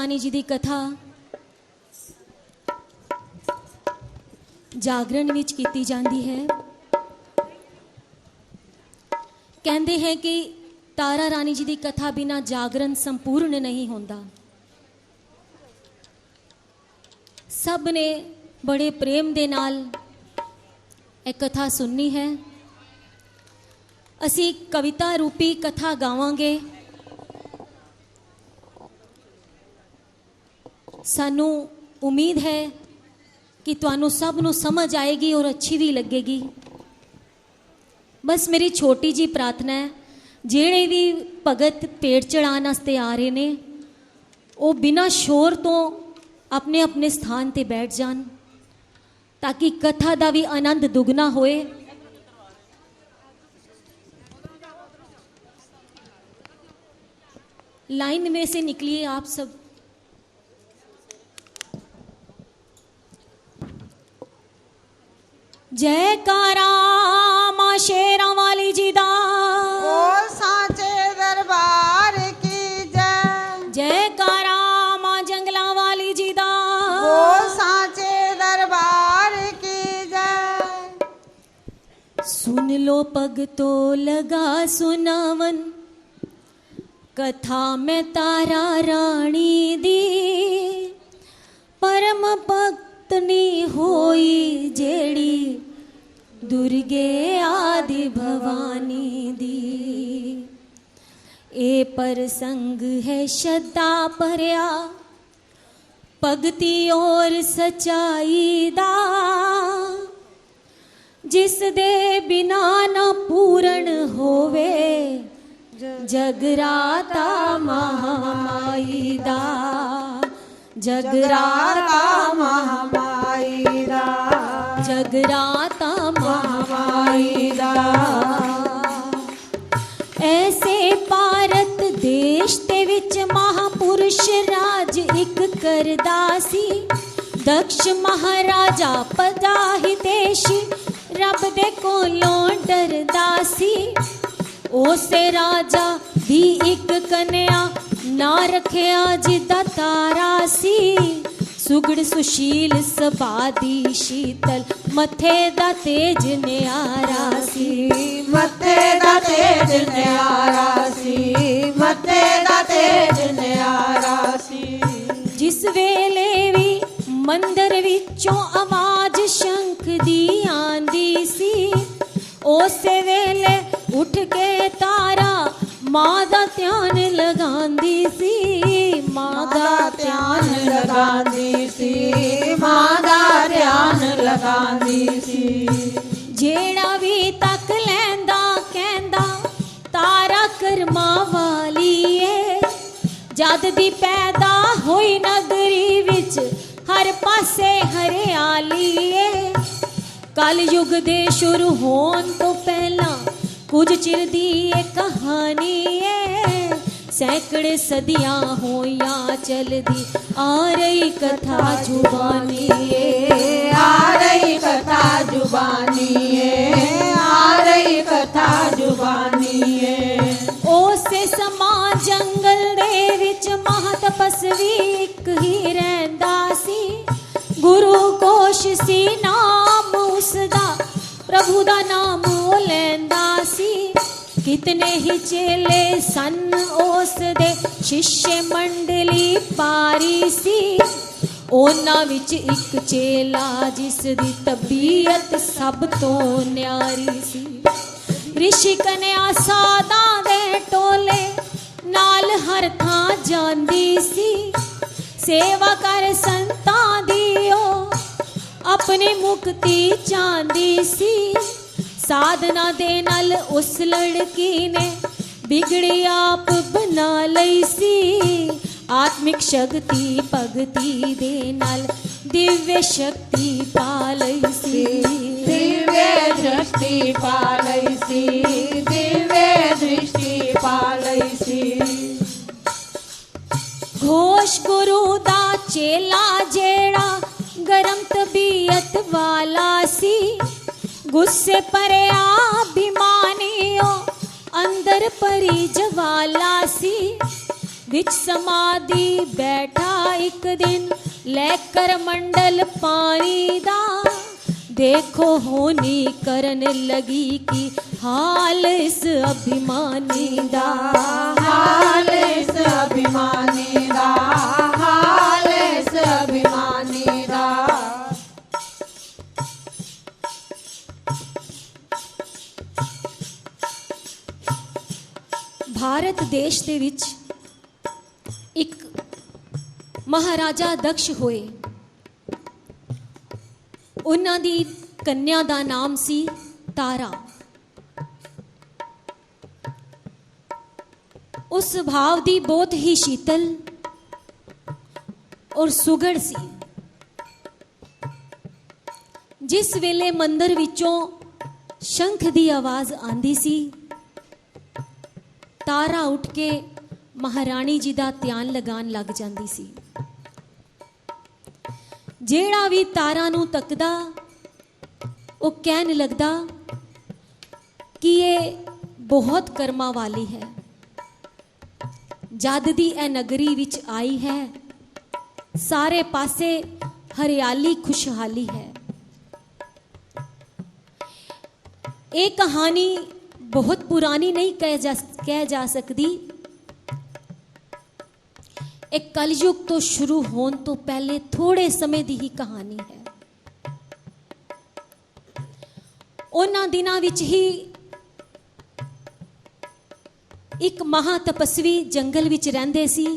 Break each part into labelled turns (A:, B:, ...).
A: रानी जी की कथा जागरण विच कीती जाती है। कहते हैं कि तारा रानी जी की कथा बिना जागरण संपूर्ण नहीं होता। सब ने बड़े प्रेम दे नाल एक कथा सुननी है। असी कविता रूपी कथा गावांगे। सानू उम्मीद है कि तुहानू सब नू समझ आएगी और अच्छी भी लगेगी। बस मेरी छोटी जी प्रार्थना है, जेड़े भी भगत पेड़ चढ़ाने वास्ते आ रहे ने वो बिना शोर तो अपने अपने स्थान ते बैठ जान, ताकि कथा का भी आनंद दुगना होए। लाइन में से निकलिए आप सब। जयकारा मां शेरां वाली जी दा,
B: बोल सांचे दरबार की जय।
A: जयकारा मां जंगला वाली जी दा,
B: बोल सांचे दरबार की जय।
A: सुन लो भगतो लगा सुनावन, कथा में तारा रानी दी। परम भक्तनी होई जेड़ी दुर्गे आदि भवानी दी। ए प्रसंग है श्रद्धा भरिया, भगती और सच्चाई दा। जिस दे बिना न पूर्ण होवे जगराता महामाई दा। जगराता
B: महामाई दा,
A: जगराता महामाई दा। ऐसे भारत देश दे विच महापुरुष राज एक करदा सी। दक्ष महाराजा पदा हितेशी रब दे कोलों डरदा सी। उसे राजा दी एक कन्या ना रखिया जिदा तारा सी। सुगड़ सुशील सभा दी शीतल मथे दा तेज न्यारा सी।
B: मथे दा तेज न्यारा सी, मथे दा तेज न्यारा सी।
A: जिस वेले भी मंदिर विचों आवाज शंख दी आंदी सी। उसे वेले उठ के तारा मां दा ध्यान लगांदी सी। मां दा ध्यान लगांदी सी,
B: मां दा ध्यान लगांदी सी।
A: जेड़ा भी तक लैंदा कहंदा तारा कर्मा वाली है। जद दी पैदा होई नगरी विच हर पासे हरियाली है। कल युग दे शुरू होन तो पहला कुछ चिर दी ये कहानी है। सैकड़े सदियां होया चलदी आ रही कथा जुबानी है।
B: आ रही कथा जुबानी है, आ रही कथा जुबानी है।
A: ओसे समा जंगल दे विच महातपस्वी एक ही रहिंदा सी। गुरु कोश सी नाम उसदा, प्रभु दा नाम ओ लैंदा सी। कितने ही चेले सन उस दे, शिष्य मंडली पारी सी। ओना विच एक चेला जिस दी तबीयत सब तो न्यारी सी। ऋषि कन्या सादा दे टोले नाल हर थां जांदी सी। सेवा कर संतां दी ओ अपनी मुक्ति चांदी सी। साधना दे नाल उस लड़की ने बिगड़ी आप बना लई सी। आत्मिक शक्ति भगती दे नाल दिव्य शक्ति पा लई सी।
B: दिव्य दृष्टि पा लई सी, दिव्य दृष्टि पा लई सी।
A: घोष गुरु दा चेला जेड़ा गरम तबीयत वाला सी। गुस्से परया अभिमानियों अंदर परी जवाला सी। विच समाधि बैठा एक दिन, लेकर मंडल पानी दा। देखो होनी करन लगी कि हाल इस अभिमानी दा,
B: हाल इस अभिमानी दा, हाल इस अभिमानी दा।
A: भारत देश ਦੇ ਵਿੱਚ ਇੱਕ ਮਹਾਰਾਜਾ ਦਕਸ਼ ਹੋਏ। ਉਹਨਾਂ ਦੀ ਕੰਨਿਆ ਦਾ ਨਾਮ ਸੀ ਤਾਰਾ। ਉਹ ਸੁਭਾਅ ਦੀ ਬਹੁਤ ਹੀ ਸ਼ੀਤਲ ਔਰ ਸੁਗੜ ਸੀ। ਜਿਸ ਵੇਲੇ ਮੰਦਰ ਵਿੱਚੋਂ ਸ਼ੰਖ ਦੀ ਆਵਾਜ਼ ਆਂਦੀ ਸੀ, ਤਾਰਾ ਉੱਠ ਕੇ ਮਹਾਰਾਣੀ ਜੀ ਦਾ ਧਿਆਨ ਲਗਾਉਣ ਲੱਗ ਜਾਂਦੀ ਸੀ। ਜਿਹੜਾ ਵੀ ਤਾਰਾ ਨੂੰ ਤੱਕਦਾ ਉਹ ਕਹਿਣ ਲੱਗਦਾ ਕਿ ਇਹ ਬਹੁਤ ਕਰਮਾਂ ਵਾਲੀ ਹੈ, ਜਦ ਦੀ ਇਹ ਨਗਰੀ ਵਿੱਚ ਆਈ ਹੈ ਸਾਰੇ ਪਾਸੇ ਹਰਿਆਲੀ ਖੁਸ਼ਹਾਲੀ ਹੈ। ਇਹ ਕਹਾਣੀ बहुत पुरानी नहीं कह जा सकती। एक कलयुग तो शुरू होने तो पहले थोड़े समय दी ही कहानी है। उन्हां दिनां विच ही एक महातपस्वी जंगल विच रहिंदे सी।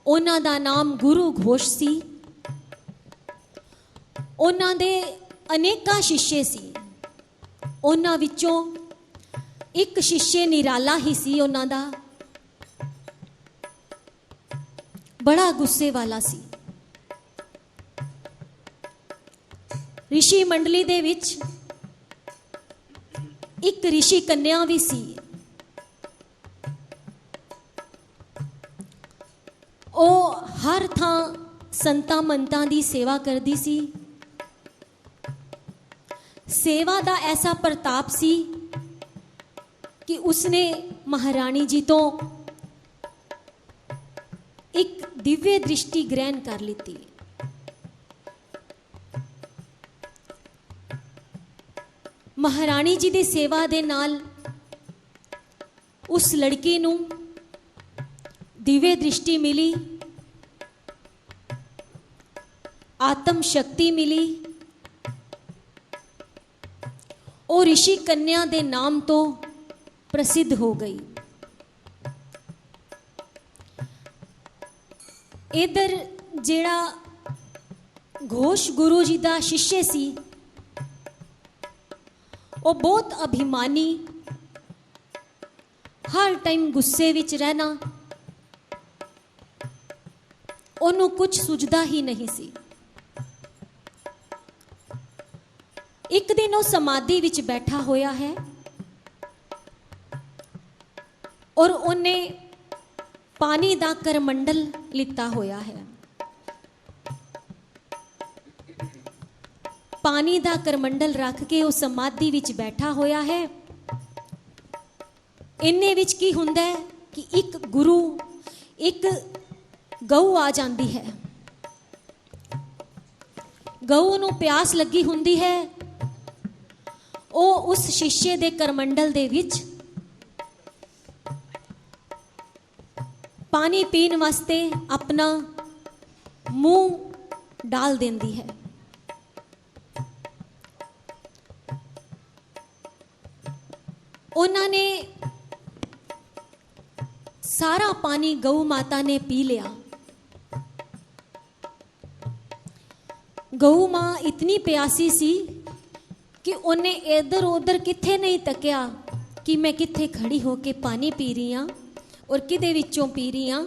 A: उन्हां दा नाम गुरु घोष सी। उन्हां दे अनेकां शिष्य सी। उन्हां विचों एक शिष्य निराला ही सी। उन्हां दा बड़ा गुस्से वाला सी। ऋषि मंडली दे विच एक ऋषि कन्या भी सी। ओ हर थां संतां मंतां दी सेवा करदी सी। सेवा का ऐसा प्रताप सी कि उसने महारानी जी तो एक दिव्य दृष्टि ग्रहण कर ली। महारानी जी की सेवा दे नाल उस लड़की नूं दिव्य दृष्टि मिली, आत्म शक्ति मिली और ऋषि कन्या दे नाम तो प्रसिद्ध हो गई। इधर जेड़ा घोष गुरु जी दा शिष्य सी, वो बहुत अभिमानी, हर टाइम गुस्से विच रहना, ओनू कुछ सुझदा ही नहीं सी। एक दिन वो समाधि विच बैठा होया है और उन्हें पानी दा करमंडल लिता होया है। पानी दा करमंडल रख के वो समाधि विच बैठा होया है। इन्ने विच की हुंदा है कि एक गुरु, एक गऊ आ जाती है। गऊ नूं प्यास लगी हुंदी है। वो उस शिष्य दे करमंडल दे विच पानी पीन वास्ते अपना मुंह डाल देंदी है। उन्होंने सारा पानी गऊ माता ने पी लिया। गऊ मां इतनी प्यासी सी कि उन्हें इधर उधर किथे नहीं तकिया कि मैं किथे खड़ी होके पानी पी रही हाँ और किदे विचों पी रही हाँ।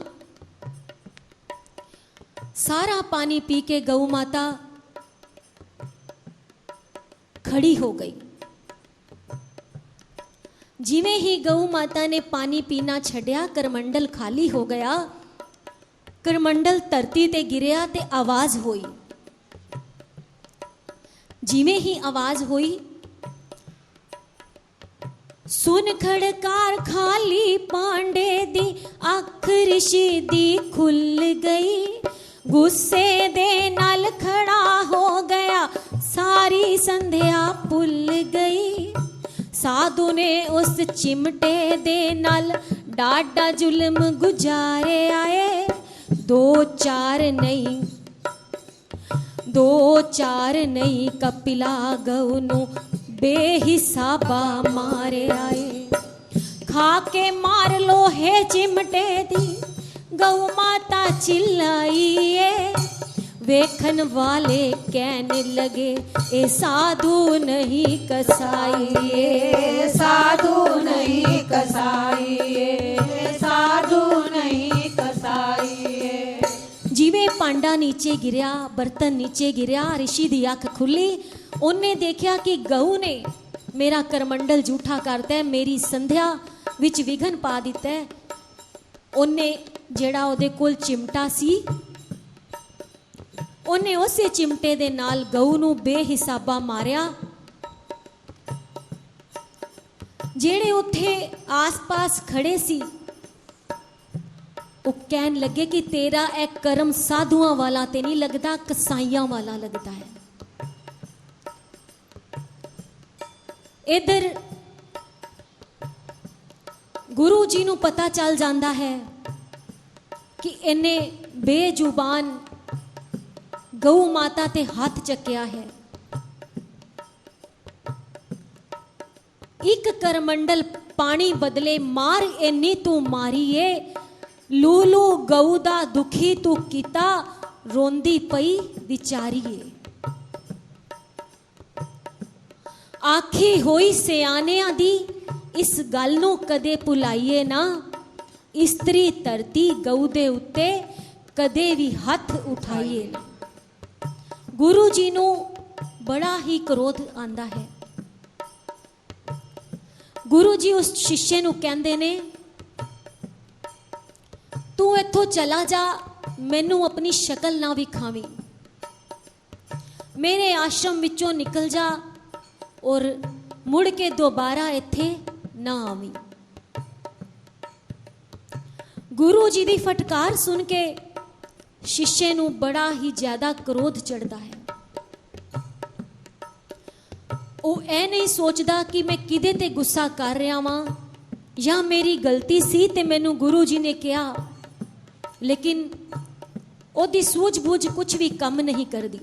A: सारा पानी पी के गऊ माता खड़ी हो गई। जिवें ही गऊ माता ने पानी पीना छड्या, करमंडल खाली हो गया। करमंडल धरती ते गिरिया ते आवाज हुई। जिवें ही आवाज हुई, सुन खड़कार खाली पांडे दी अख ऋषि दी खुल गई। गुस्से दे नाल खड़ा हो गया सारी संध्या भुल गई। साधु ने उस चिमटे दे नाल डाडा जुल्म गुजारे आए। दो चार नहीं कपिला गऊ नू बेहिसाबा मारे आए। खा के मार लो है चिमटे दी गऊ माता चिल्लाइए। वेखन वाले कहने लगे ए साधु नहीं कसाइए।
B: साधु नहीं कसाइए, साधु नहीं कसाइए।
A: जिवें पांडा नीचे गिरया, बर्तन नीचे गिरया, ऋषि दी अख खुली। उन्हें देखा कि गऊ ने मेरा करमंडल झूठा करता है, मेरी संध्या विच विघन पा दिता है। उन्हें जेड़ा उहदे कोल चिमटा सी, उन्हें उसे चिमटे दे नाल गऊ नू बेहिसाबा मारिया। जेड़े उत्थे आस-पास खड़े सी वो कहन लगे कि तेरा एक कर्म साधुआं वाला ते नहीं लगता, कसाईयां वाला लगता है। इधर गुरु जी नू पता चल जाता है कि इन्हें बेजुबान गऊ माता ते हाथ चक्या है। एक करमंडल पानी बदले मार इन्नी तू मारीए। लूलू गऊ दा दुखी तू कीता, रोंदी पई विचारीए। आखी होई सियाणियां दी इस गल नू कदे भुलाइए ना। इस्त्री धरती गऊ दे उत्ते कदे भी हथ उठाइए ना। गुरु जी नू बड़ा ही क्रोध आंदा है। गुरु जी उस शिष्य नू कहंदे ने तू इत्थों चला जा, मैनू अपनी शक्ल ना विखावी, मेरे आश्रम विचों निकल जा और मुड़ के दोबारा इत्थे ना आवी। गुरु जी दी फटकार सुन के शिष्य नू बड़ा ही ज्यादा क्रोध चढ़ता है। वो ऐ नहीं सोचता कि मैं किदे ते गुस्सा कर रहा वां या मेरी गलती सी ते मैनू गुरु जी ने कहा, लेकिन ओदी सूझबूझ कुछ भी कम नहीं करदी।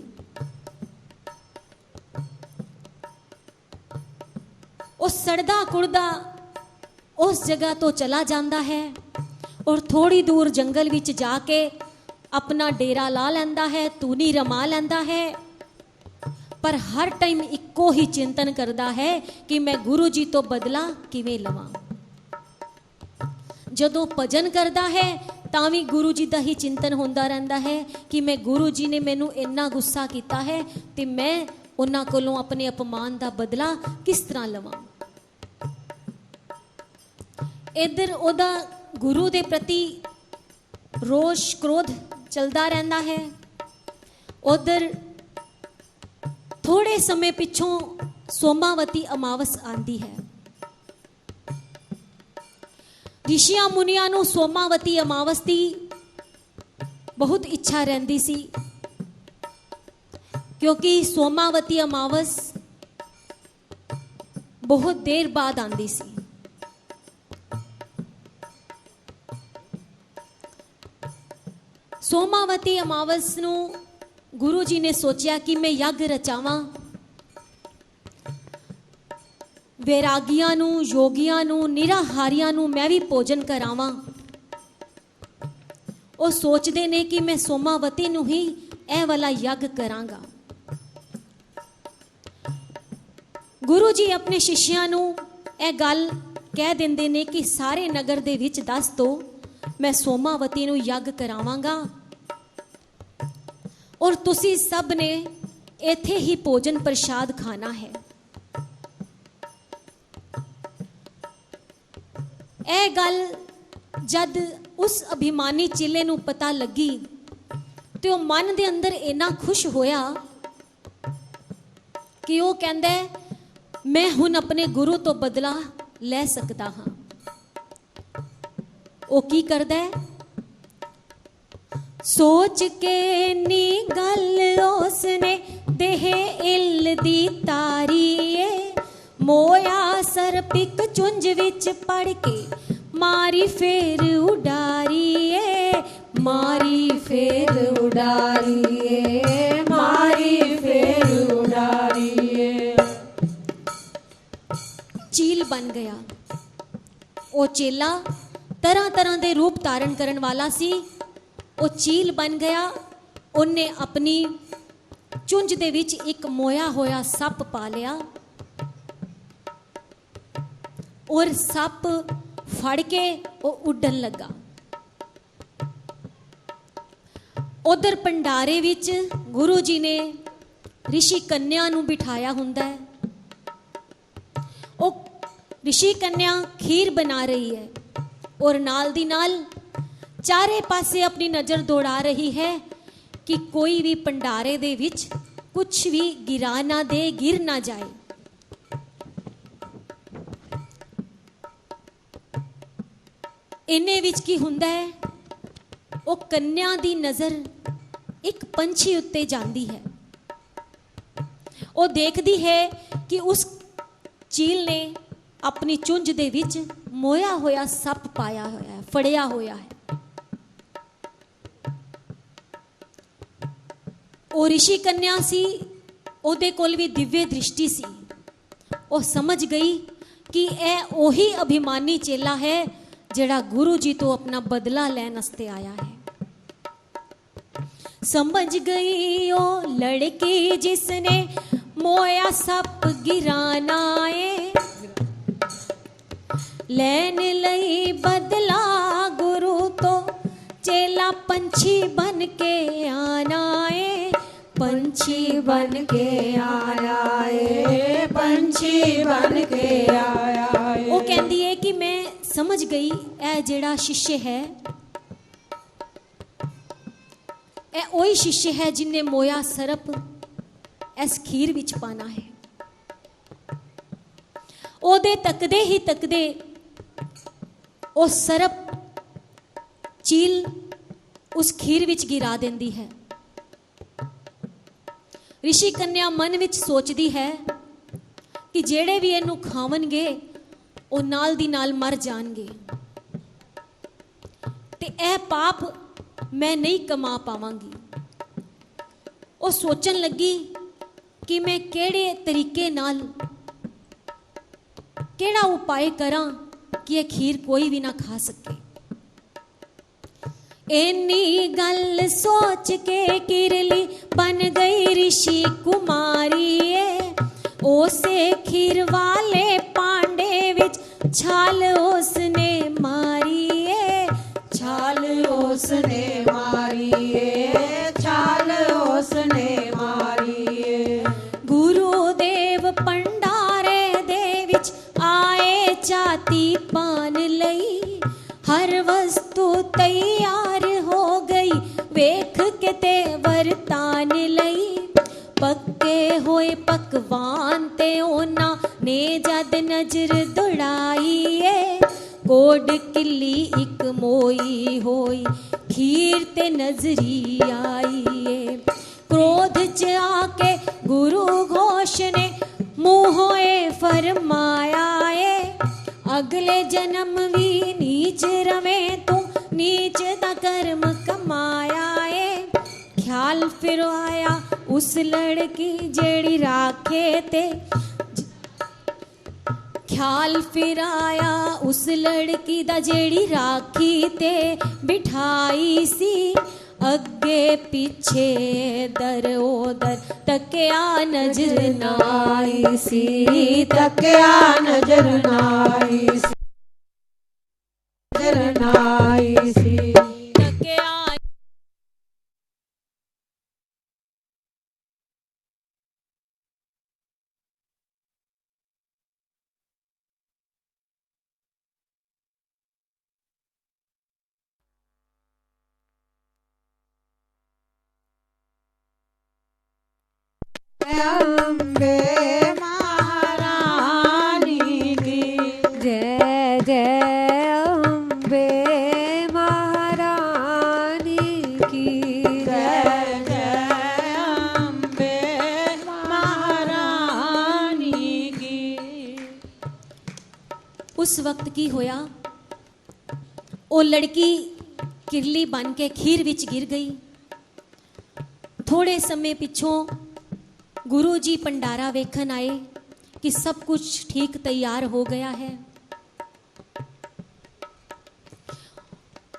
A: वो सड़दा कुड़दा उस जगह तो चला जाता है और थोड़ी दूर जंगल विच जाके अपना डेरा ला लैंदा है, तूनी रमा लैंदा है। पर हर टाइम इक्को ही चिंतन करता है कि मैं गुरु जी तो बदला किवें लवां। जदों भजन करता है तां भी गुरु जी का ही चिंतन होंदा रहिंदा है कि मैं गुरु जी ने मैनू इन्ना गुस्सा किया है ते मैं उन्हां कोलों अपने अपमान का बदला किस तरह लवां। इधर ओदा गुरु दे प्रति रोष क्रोध चलता रहता है। उधर थोड़े समय पिछों सोमावती अमावस आंदी है। ऋषियां मुनियां नू सोमावती अमावस की बहुत इच्छा रहती सी, क्योंकि सोमावती अमावस बहुत देर बाद आंदी सी। सोमावती अमावस नू गुरु जी ने सोचा कि मैं यज्ञ रचावां, वैरागियां नू, योगियां नू, निराहारियां नू मैं भी भोजन करावां। वो सोचते ने कि मैं सोमावती नू ही ए वाला यज्ञ करांगा। गुरु जी अपने शिष्यां नू ए गल कह देंदे ने कि सारे नगर दे विच दस दो, मैं सोमावती नू यज्ञ करावांगा और तुसी सब ने इत्थे ही भोजन प्रसाद खाना है। ए गल जद उस अभिमानी चिले नू पता लगी तो वो मन दे अंदर इन्ना खुश होया कि वो कहंदा मैं हुण अपने गुरु तो बदला ਲੈ ਸਕਦਾ ਹਾਂ। ਉਹ ਕੀ ਕਰਦਾ ਹੈ? सोच के नी गल उसने देह इल दी तारीए, मोया सरपिक चुंज विच पड़ के मारी फेर उडारीए, मारी फेर उडारीए,
B: मारी फेर उडारीए।
A: चील बन गया। वो चेला तरह तरह के रूप धारण करन वाला सी। वो चील बन गया। उन्हें अपनी चुंझ दे विच एक मोया होया सप पा लिया और सप फड़ के वो उड़न लगा। उधर भंडारे विच गुरु जी ने ऋषि कन्या नूं बिठाया हुंदा है। वो ऋषि कन्या खीर बना रही है और नाल दी नाल चारे पासे अपनी नज़र दौड़ा रही है कि कोई भी भंडारे दे विच कुछ भी गिरा ना दे, गिर ना जाए। इन्ने विच की हुंदा है? वो कन्या दी नज़र एक पंछी उत्ते जांदी है। वो देखदी है कि उस चील ने अपनी चुंझ दे विच मोया होया सप पाया होया है, फड़िया होया है। ਉਹ ऋषि कन्या सी, ਉਹਦੇ ਕੋਲ ਵੀ ਦਿव्य दृष्टि सी। ਉਹ समझ गई कि ਇਹ ਉਹੀ अभिमानी चेला है ਜਿਹੜਾ गुरु जी तो अपना बदला लैन वास्ते आया है। समझ गई ओ लड़की जिसने मोया सप गिराना है, लैन लई बदला गुरु तो चेला पंछी बन के आना है, पंछी बन के आया है, पंछी बन के आया है। वो कहती है कि मैं समझ गई ए जेड़ा शिष्य है, ए वही शिष्य है जिन्हें मोया सरप इस खीर विच पाना है। ओदे तकदे ही तकदे वो सरप चील उस खीर विच गिरा देंदी है। ऋषि कन्या मन विच सोचदी है कि जेड़े भी इनू खावणगे वो नाल दी नाल मर जाणगे ते ए पाप मैं नहीं कमा पावांगी। वो सोचन लगी कि मैं केड़े तरीके नाल केड़ा उपाय करां कि ये खीर कोई भी ना खा सके। इन्नी गल सोच के किरली बन गई ऋषि कुमारी, ओसे खीर वाले पांडे विच छाल उसने मारी,
B: छाल उसने मारी, छाल उसने मारी।
A: गुरुदेव भंडारे दे विच आए चाती पान लई, हर वस्तु तैयार हो गई वेख के ते वरतान लई। पक्के होए पकवान ते ओना ने जद नजर दौड़ाई, कोड किली एक मोई होई खीर ते नजरी आई। क्रोध च आके गुरु घोष ने मुँहोए फरमाया, अगले जन्म भी नीच रवे तू नीच दा कर्म कमाया है। ख्याल फिर आया उस लड़की जेड़ी राखे ते, ख्याल फिर आया उस लड़की दा जेड़ी राखी ते बिठाई सी। अगे पीछे दर ओदर तकिया नजर नाई सी,
B: तकिया नजर नाई सी, नजर नाई सी।
A: तकिया
B: अम्बे महारानी की जय।
A: उस वक्त की होया, वो लड़की किरली बन के खीर विच गिर गई। थोड़े समय पिछों गुरु जी भंडारा वेखन आए कि सब कुछ ठीक तैयार हो गया है।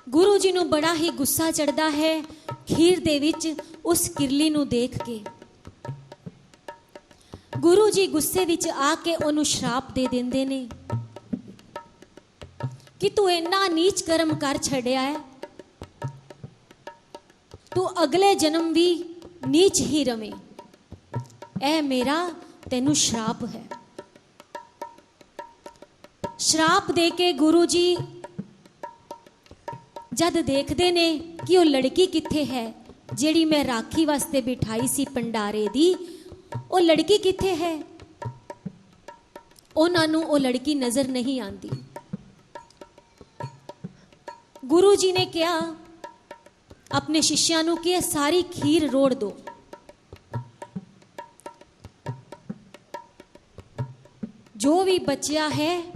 A: गुरु जी नूं बड़ा ही गुस्सा चढ़दा है खीर दे विच उस किरली नूं देख के। गुरु जी गुस्से विच आके उन्होंने श्राप दे देंदे ने कि तू इन्ना नीच कर्म कर छड़िया है, तू अगले जन्म भी नीच ही रवे, ऐ मेरा तेनू श्राप है। श्राप दे के गुरु जी जद देखते ने कि वो लड़की किथे है जेड़ी मैं राखी वास्ते बिठाई सी भंडारे दी, वो लड़की किथे है, उन्होंने वो लड़की नजर नहीं आती। गुरु जी ने कहा अपने शिष्यां नूं कि सारी खीर रोड़ दो। जो भी बचिया है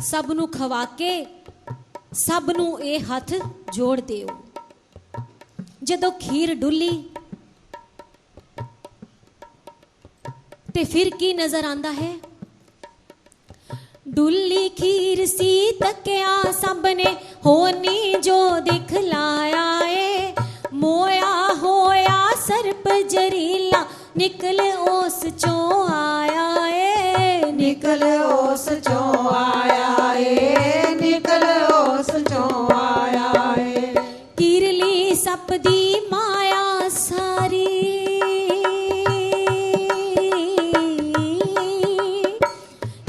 A: सब नूं खवा के सब नूं ये हथ जोड़ दिओ। जदों खीर डुली ते फिर की नजर आंदा है, डुली खीर सी तकिया सबने होनी जो दिखलाया ए, मोया होया सर्प जरीला निकल ओस चो आया ए,
B: निकल ओस चो आया ए, निकल ओस चो आया ए।
A: किरली सप दी माया सारी,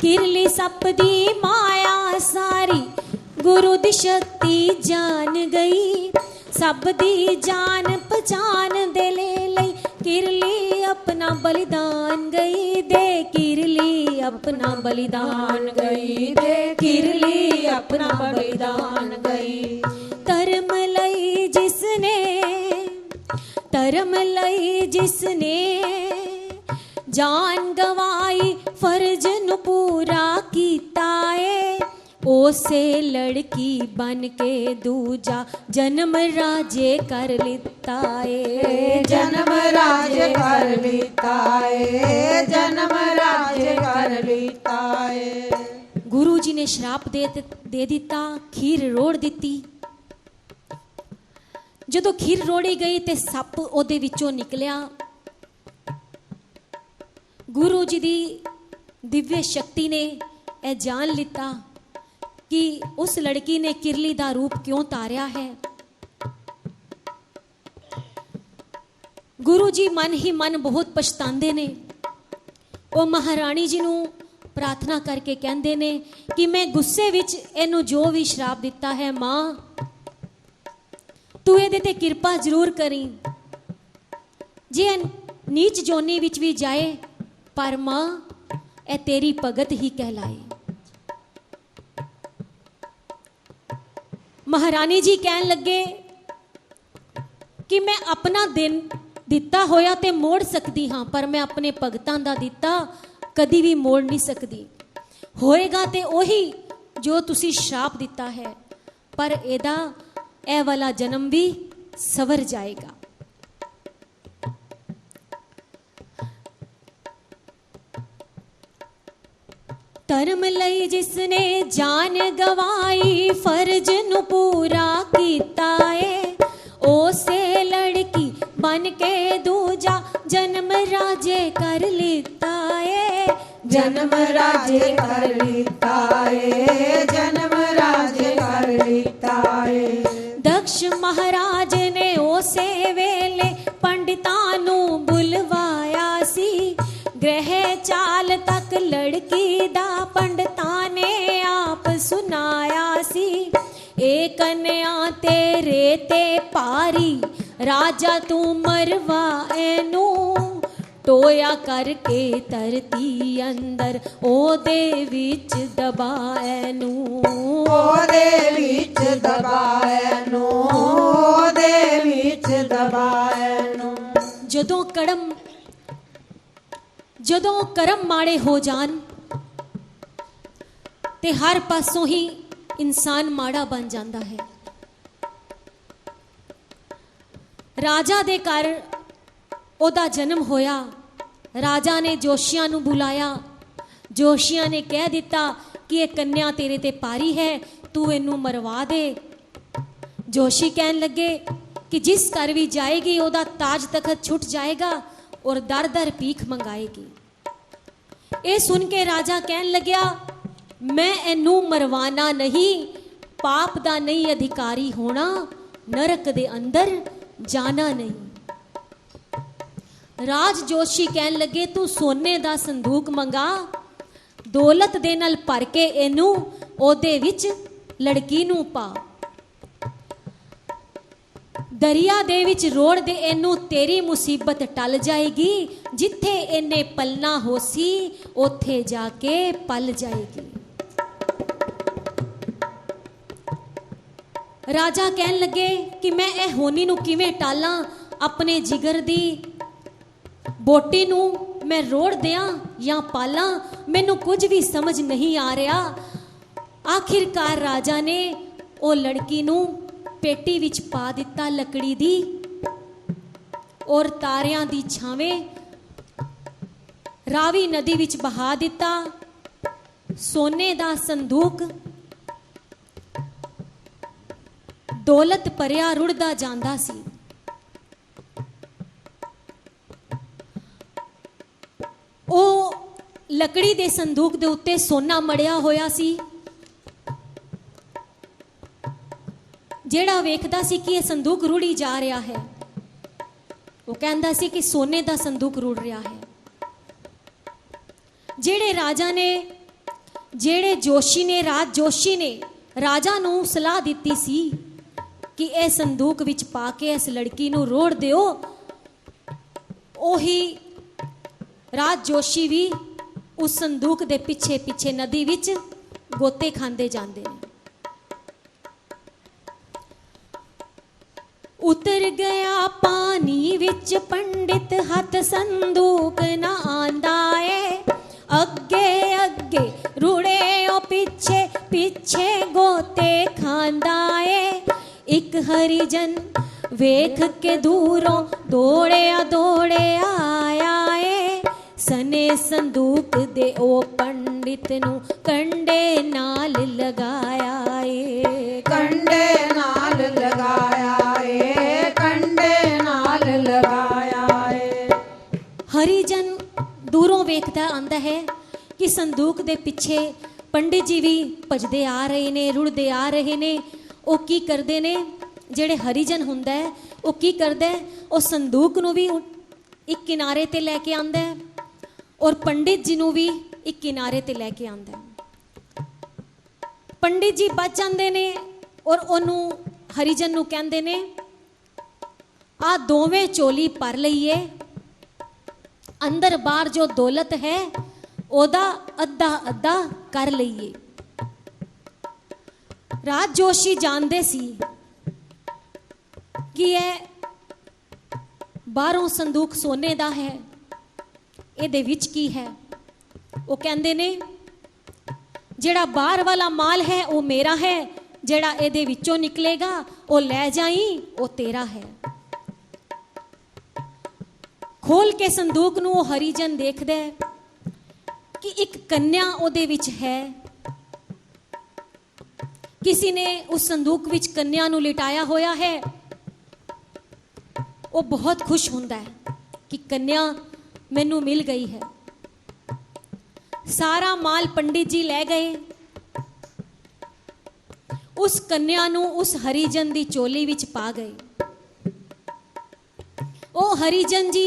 A: किरली सप दी माया सारी गुरु दी शक्ति जान गई, सब दी जान पहचान दे ले लई, किरली अपना बलिदान गई दे, किरली अपना बलिदान गई दे, किरली अपना बलिदान गई। धर्म लई जिसने, धर्म लई जिसने जान गवाई फर्ज नु पूरा कीता है, ओसे लड़की बन के दूजा जन्म राजे कर लिता है,
B: जन्म राजे कर लिता है, जन्म राजे कर लिता है।
A: गुरु जी ने श्राप दे दिता, खीर रोड़ दिती। जदों खीर रोड़ी गई ते सप ओदे विचों निकलिया। गुरु जी दी दिव्य शक्ति ने यह जान लिता कि उस लड़की ने किरली दा रूप क्यों तारिया है। गुरु जी मन ही मन बहुत पछतांदे ने। वो महारानी जी नूं प्रार्थना करके कहंदे ने कि मैं गुस्से विच इहनूं जो भी श्राप दिता है, मां तू इहदे ते किरपा जरूर करी, जे नीच जोनी विच भी जाए पर मां ए तेरी भगत ही कहलाए। महारानी जी कहन लगे कि मैं अपना दिन दिता होया ते मोड़ सकती हाँ, पर मैं अपने भगतां दा दिता कदी भी मोड़ नहीं सकती। होएगा ते ओही जो तुसी श्राप दिता है, पर एदा ए वाला जन्म भी सवर जाएगा। धर्म लई जिसने जान गवाई फर्ज नु पूरा कीता है, ओसे लड़की बन के दूजा जन्म राजे कर लेता है,
B: जन्म राजे कर लेता है, जन्म राजे कर लेता है।
A: दक्ष महाराज ने ओसे वेले पंडितां नू बुलवाया सी, ग्रह चाल तक लड़की दा पंडितां ने आप सुनाया सी। ए कन्या तेरे ते पारी राजा तू मरवा एनू, टोया करके धरती अंदर ओदे विच दबा एनू,
B: ओदे विच दबा एनू, ओदे विच दबा एनू।
A: जदों करम माड़े हो जान ਤੇ ਹਰ ਪਾਸੋਂ ਹੀ ਇਨਸਾਨ ਮਾੜਾ ਬਣ ਜਾਂਦਾ ਹੈ। ਰਾਜਾ ਦੇ ਘਰ ਉਹਦਾ ਜਨਮ ਹੋਇਆ। ਰਾਜਾ ਨੇ ਜੋਸ਼ੀਆਂ ਨੂੰ ਬੁਲਾਇਆ। ਜੋਸ਼ੀਆਂ ਨੇ ਕਹਿ ਦਿੱਤਾ ਕਿ ਇਹ ਕੰਨਿਆ ਤੇਰੇ ਤੇ ਪਾਰੀ ਹੈ, ਤੂੰ ਇਹਨੂੰ ਮਰਵਾ ਦੇ। ਜੋਸ਼ੀ ਕਹਿਣ ਲੱਗੇ ਕਿ ਜਿਸ ਘਰ ਵੀ ਜਾਏਗੀ ਉਹਦਾ ਤਾਜ ਤਖਤ ਛੁੱਟ ਜਾਏਗਾ ਔਰ ਦਰ ਦਰ ਭੀਖ ਮੰਗਾਏਗੀ। ਇਹ ਸੁਣ ਕੇ ਰਾਜਾ ਕਹਿਣ ਲੱਗਿਆ, ਮੈਂ ਇਹਨੂੰ ਮਰਵਾਣਾ ਨਹੀਂ, ਪਾਪ ਦਾ ਨਹੀਂ ਅਧਿਕਾਰੀ ਹੋਣਾ, ਨਰਕ ਦੇ ਅੰਦਰ ਜਾਣਾ ਨਹੀਂ। ਰਾਜ ਜੋਸ਼ੀ ਕਹਿਣ ਲੱਗੇ, ਤੂੰ ਸੋਨੇ ਦਾ ਸੰਦੂਕ ਮੰਗਾ, ਦੌਲਤ ਦੇ ਨਾਲ ਭਰ ਕੇ ਇਹਨੂੰ ਉਹਦੇ ਵਿੱਚ ਲੜਕੀ ਨੂੰ ਪਾ, ਦਰਿਆ ਦੇ ਵਿੱਚ ਰੋੜ ਦੇ ਇਹਨੂੰ, ਤੇਰੀ ਮੁਸੀਬਤ ਟਲ ਜਾਏਗੀ। ਜਿੱਥੇ ਇਹਨੇ ਪਲਣਾ ਹੋਸੀ ਉੱਥੇ ਜਾ ਕੇ ਪਲ ਜਾਏਗੀ। ਰਾਜਾ ਕਹਿਣ ਲੱਗੇ ਕਿ ਮੈਂ ਇਹ ਹੋਣੀ ਨੂੰ ਕਿਵੇਂ ਟਾਲਾਂ, ਆਪਣੇ ਜਿਗਰ ਦੀ ਬੋਟੀ ਨੂੰ ਮੈਂ ਰੋੜ ਦਿਆਂ ਜਾਂ ਪਾਲਾਂ, ਮੈਨੂੰ ਕੁਝ ਵੀ ਸਮਝ ਨਹੀਂ ਆ ਰਿਹਾ। ਆਖਿਰਕਾਰ ਰਾਜਾ ਨੇ ਉਹ ਲੜਕੀ ਨੂੰ ਪੇਟੀ ਵਿੱਚ ਪਾ ਦਿੱਤਾ ਲੱਕੜੀ ਦੀ, ਔਰ ਤਾਰਿਆਂ ਦੀ ਛਾਵੇਂ ਰਾਵੀ ਨਦੀ ਵਿੱਚ ਬਹਾ ਦਿੱਤਾ। ਸੋਨੇ ਦਾ ਸੰਦੂਕ ਦੌਲਤ ਭਰਿਆ ਰੁੜਦਾ ਜਾਂਦਾ ਸੀ। ਉਹ ਲੱਕੜੀ ਦੇ ਸੰਦੂਕ ਦੇ ਉੱਤੇ ਸੋਨਾ ਮੜਿਆ ਹੋਇਆ ਸੀ। ਜਿਹੜਾ ਵੇਖਦਾ ਸੀ ਕਿ ਇਹ ਸੰਦੂਕ ਰੁੜੀ ਜਾ ਰਿਹਾ ਹੈ, ਉਹ ਕਹਿੰਦਾ ਸੀ ਕਿ ਸੋਨੇ ਦਾ ਸੰਦੂਕ ਰੁੜ ਰਿਹਾ ਹੈ। ਜਿਹੜੇ ਰਾਜਾ ਨੇ, ਜਿਹੜੇ ਜੋਸ਼ੀ ਨੇ, ਰਾਜ ਜੋਸ਼ੀ ਨੇ ਰਾਜਾ ਨੂੰ ਸਲਾਹ ਦਿੱਤੀ ਸੀ ਕਿ ਇਹ ਸੰਦੂਕ ਵਿੱਚ ਪਾ ਕੇ ਇਸ ਲੜਕੀ ਨੂੰ ਰੋੜ ਦਿਓ, ਉਹੀ ਰਾਜ ਜੋਸ਼ੀ ਵੀ ਉਸ ਸੰਦੂਕ ਦੇ ਪਿੱਛੇ ਪਿੱਛੇ ਨਦੀ ਵਿੱਚ ਗੋਤੇ ਖਾਂਦੇ ਜਾਂਦੇ ਨੇ। ਉਤਰ ਗਿਆ ਪਾਣੀ ਵਿੱਚ ਪੰਡਿਤ, ਹੱਥ ਸੰਦੂਕ ਨਾ ਆਂਦਾ ਏ, ਅੱਗੇ ਅੱਗੇ ਰੁੜੇ ਉਹ ਪਿੱਛੇ ਪਿੱਛੇ ਗੋਤੇ ਖਾਂਦਾ ਏ। ਇੱਕ ਹਰੀਜਨ ਵੇਖ ਕੇ ਦੂਰੋਂ ਦੌੜਿਆ ਦੌੜਿਆ ਆਇਆ ਏ, ਸਨੇ ਸੰਦੂਕ ਦੇ ਉਹ ਪੰਡਿਤ ਨੂੰ ਕੰਡੇ ਨਾਲ ਲਗਾਇਆ ਏ,
B: ਕੰਡੇ ਨਾਲ ਲਗਾਇਆ ਏ, ਕੰਡੇ ਨਾਲ ਲਗਾਇਆ ਏ।
A: ਹਰੀਜਨ ਦੂਰੋਂ ਵੇਖਦਾ ਆਂਦਾ ਹੈ ਕਿ ਸੰਦੂਕ ਦੇ ਪਿੱਛੇ ਪੰਡਿਤ ਜੀ ਵੀ ਭਜਦੇ ਆ ਰਹੇ ਨੇ, ਰੁੜਦੇ ਆ ਰਹੇ ਨੇ। ਉਹ ਕੀ ਕਰਦੇ ਨੇ, ਜਿਹੜੇ ਹਰੀਜਨ ਹੁੰਦਾ ਹੈ ਉਹ ਕੀ ਕਰਦਾ ਹੈ, ਉਹ ਸੰਦੂਕ ਨੂੰ ਵੀ ਇੱਕ ਕਿਨਾਰੇ ਤੇ ਲੈ ਕੇ ਆਂਦਾ ਹੈ ਔਰ ਪੰਡਿਤ ਜੀ ਨੂੰ ਵੀ ਇੱਕ ਕਿਨਾਰੇ ਤੇ ਲੈ ਕੇ ਆਂਦਾ ਹੈ। ਪੰਡਿਤ ਜੀ ਬਚ ਜਾਂਦੇ ਨੇ ਔਰ ਉਹਨੂੰ, ਹਰੀਜਨ ਨੂੰ ਕਹਿੰਦੇ ਨੇ, ਆ ਦੋਵੇਂ ਝੋਲੀ ਭਰ ਲਈਏ, ਅੰਦਰ ਬਾਹਰ ਜੋ ਦੌਲਤ ਹੈ ਉਹਦਾ ਅੱਧਾ ਅੱਧਾ ਕਰ ਲਈਏ। ਰਾਜ ਜੋਸ਼ੀ ਜਾਣਦੇ ਸੀ ਕਿ ਇਹ ਬਾਹਰੋਂ ਸੰਦੂਕ ਸੋਨੇ ਦਾ ਹੈ, ਇਹਦੇ ਵਿੱਚ ਕੀ ਹੈ। ਉਹ ਕਹਿੰਦੇ ਨੇ, ਜਿਹੜਾ ਬਾਹਰ ਵਾਲਾ ਮਾਲ ਹੈ ਉਹ ਮੇਰਾ ਹੈ, ਜਿਹੜਾ ਇਹਦੇ ਵਿੱਚੋਂ ਨਿਕਲੇਗਾ ਉਹ ਲੈ ਜਾਈ, ਉਹ ਤੇਰਾ ਹੈ। ਖੋਲ ਕੇ ਸੰਦੂਕ ਨੂੰ ਉਹ ਹਰੀਜਨ ਦੇਖਦਾ ਹੈ ਕਿ ਇੱਕ ਕੰਨਿਆ ਉਹਦੇ ਵਿੱਚ ਹੈ। किसी ने उस संदूक विच कन्या नूं लिटाया होया है। वो बहुत खुश हुंदा है कि कन्या मैनू मिल गई है। सारा माल पंडित जी ले गए। उस कन्या नूं उस हरिजन दी चोली विच पा गए। ओ हरिजन जी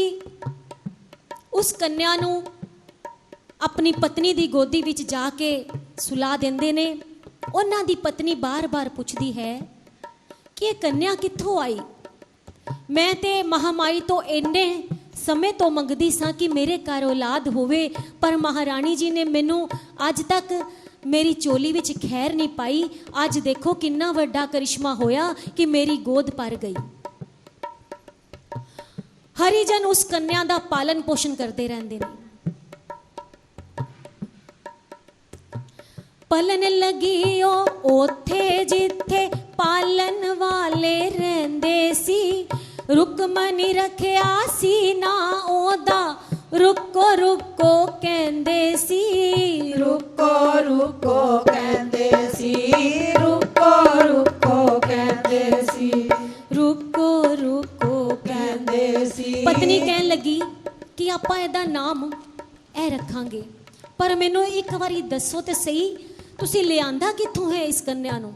A: उस कन्या नूं अपनी पत्नी दी गोदी विच जाके सुला देंदे ने। उन्हां दी पत्नी बार बार पुछदी है कि कन्या कित्थों आई। मैं ते महामाई तो इन्ने समय तो मंगदी सां कि मेरे घर औलाद होवे, पर महारानी जी ने मैनू अज तक मेरी चोली विच खैर नहीं पाई। अज देखो किन्ना वड्डा करिश्मा होया कि मेरी गोद भर गई। हरिजन उस कन्या दा पालन पोषण करते रहंदे ने। पलन लगी ओ ओथे जिथे पालन वाले रहंदे सी रुकमणी रखिया सी ना ओदा रुको रुको कहंदे सी
B: रुको रुको कहंदे सी रुको रुको कहंदे सी
A: रुको रुको
B: कहंदे सी
A: पत्नी कहन लगी कि आपां इहदा नाम ए रखांगे पर मैनू एक बारी दसो ते सही तुसी लियांदा कित्थों है इस कन्या नू।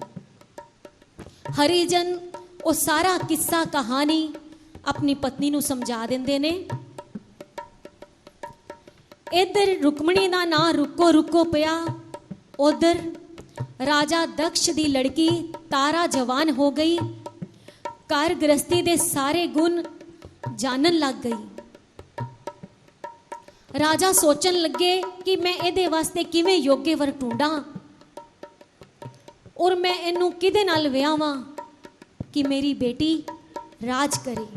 A: हरिजन वो सारा किस्सा कहानी अपनी पत्नी नू समझा देंदे ने। इधर रुकमणी दा नां रुको रुको पिया, उधर राजा दक्ष दी लड़की तारा जवान हो गई, घर गृहस्थी दे सारे गुण जानन लग गई। राजा सोचन लगे कि मैं इहदे वास्ते किवें योग्य वर ढूंढां और मैं इनू किदे नाल विआहां कि मेरी बेटी राज करे।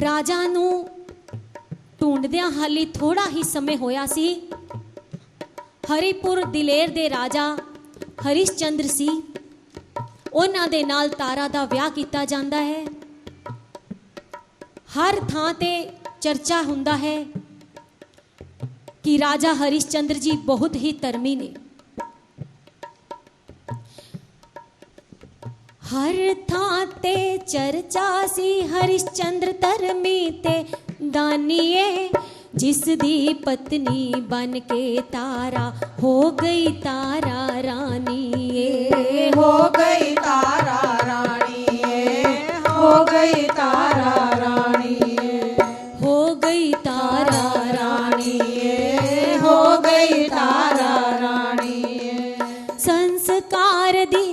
A: राजा नू ढूंढदियां हाली थोड़ा ही समय होया सी। हरिपुर दिलेर दे राजा हरिश्चंद्र सी, उन्हां दे नाल तारा दा विआह कीता जांदा है। हर थां ते चर्चा हुंदा है कि राजा हरिश्चंद्र जी बहुत ही धर्मी ने। हर थां ते चर्चा सी हरिश्चंद्र धर्मी ते दानिए, जिस दी पत्नी बन के तारा हो गई तारा रानी।
B: हो गई तारा रानी, हो गई तारा रानी,
A: हो गई तारा
B: रानी, हो गई तारा रानी।
A: संस्कार दी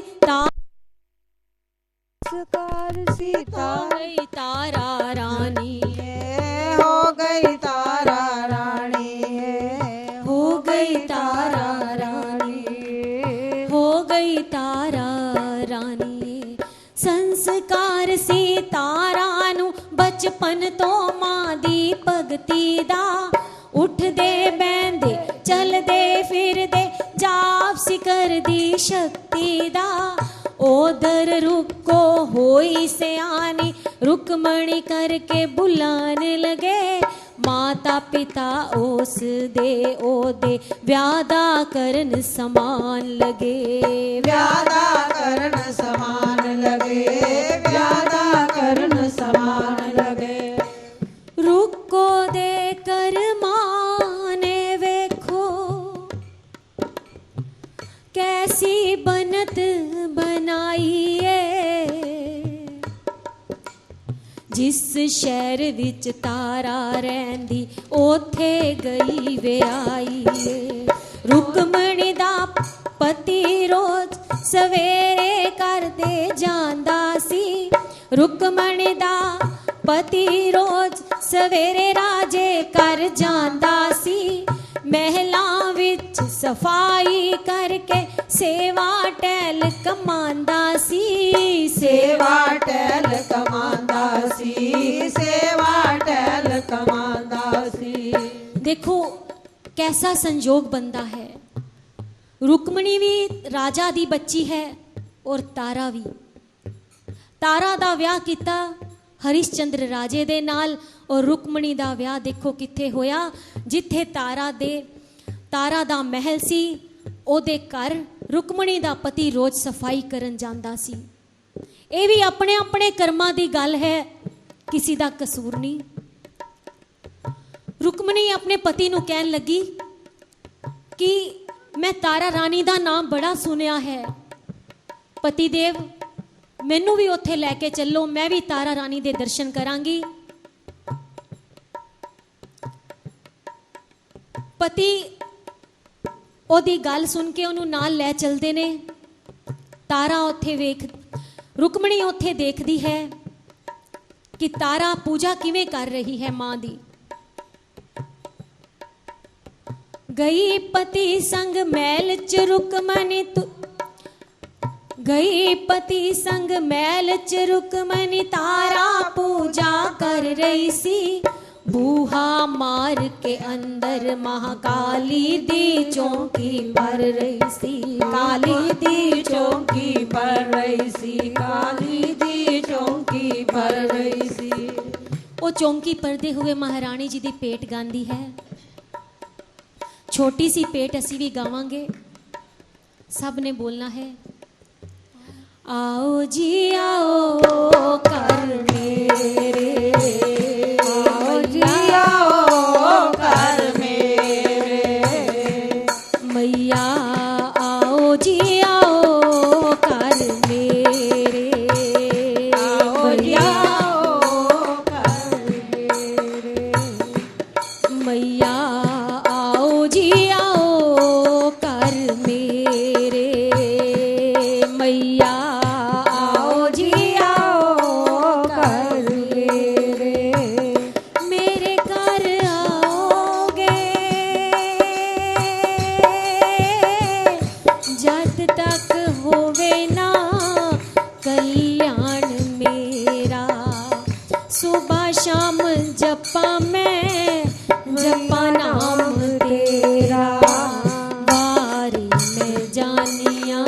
B: संस्कार सीता
A: गई तारा रानी,
B: हो गई तारा रानी,
A: हो गई तारा रानी, हो गई तारा रानी। संस्कार सी तारा नू बचपन तो मां दी भगती दा, उठदे बैंदे चलदे फिरदे जाप सिकर दी शक्ति दा। ओदर रुको होई सयानी रुकमणी करके बुलाने लगे, माता पिता ओस दे ओदे व्यादा करन समान लगे।
B: व्यादा करन समान लगे, व्यादा करन समान लगे।
A: रुको दे कर माने वेखो कैसी बनत बनाईए, जिस शहर विच तारा रहिंदी ओथे गई विआई। रुकमणी दा पति रोज सवेरे घर दे जांदा सी, रुकमणी दा पति रोज सवेरे राजे घर जांदा सी। महलां विच सफाई करके सेवा टहल कमांदा सी,
B: सेवा टहल कमांदा सी, सेवा टहल कमांदा सी।
A: देखो कैसा संजोग बनता है। रुकमणी भी राजा दी बच्ची है और तारा भी। तारा दा विआह कीता हरिश्चंद्र राजे दे नाल और रुकमणी दा विआह देखो किथे होया, जिथे तारा दा महल सी ओदे घर रुकमणी दा पति रोज सफाई करन जांदा सी। ये भी अपने अपने कर्मां दी गल है, किसी दा कसूर नहीं। रुकमणी अपने पति नू कहन लगी कि मैं तारा रानी दा नाम बड़ा सुनिया है, पति देव मैनू भी उत्थे लैके चलो, मैं भी तारा रानी दे दर्शन करांगी। पति ओदी गल सुन के उन्होंने नाल लै चलते ने। तारा उत्थे रुकमणी उत्थे देखदी है कि तारा पूजा किवें कर रही है मां दी। गई पति संग महल च रुकमणी गई पति संग महल च रुकमणी तारा पूजा कर रही सी। बूहा मार के अंदर महाकाली दी चौकी पर रही सी, काली दी
B: चौकी पर रही सी, काली दी चौकी पर रही सी।
A: वो चौकी परदे हुए महारानी जी दी पेट गांधी है। छोटी सी पेट असी भी गावांगे, सब ने बोलना है। आओ जी आओ कर मेरे,
B: आओ जी आओ कर मेरे,
A: मैया आओ जी आओ कर मेरे,
B: आओ जी आओ कर मेरे,
A: मैया आओ जी आओ कर मेरे, मैया आओ जी आओ कर मेरे घर आओगे जब तक होवे ना कल्याण मेरा, सुबह शाम जपा मैं जपा नाम तेरा, बारी में जानिया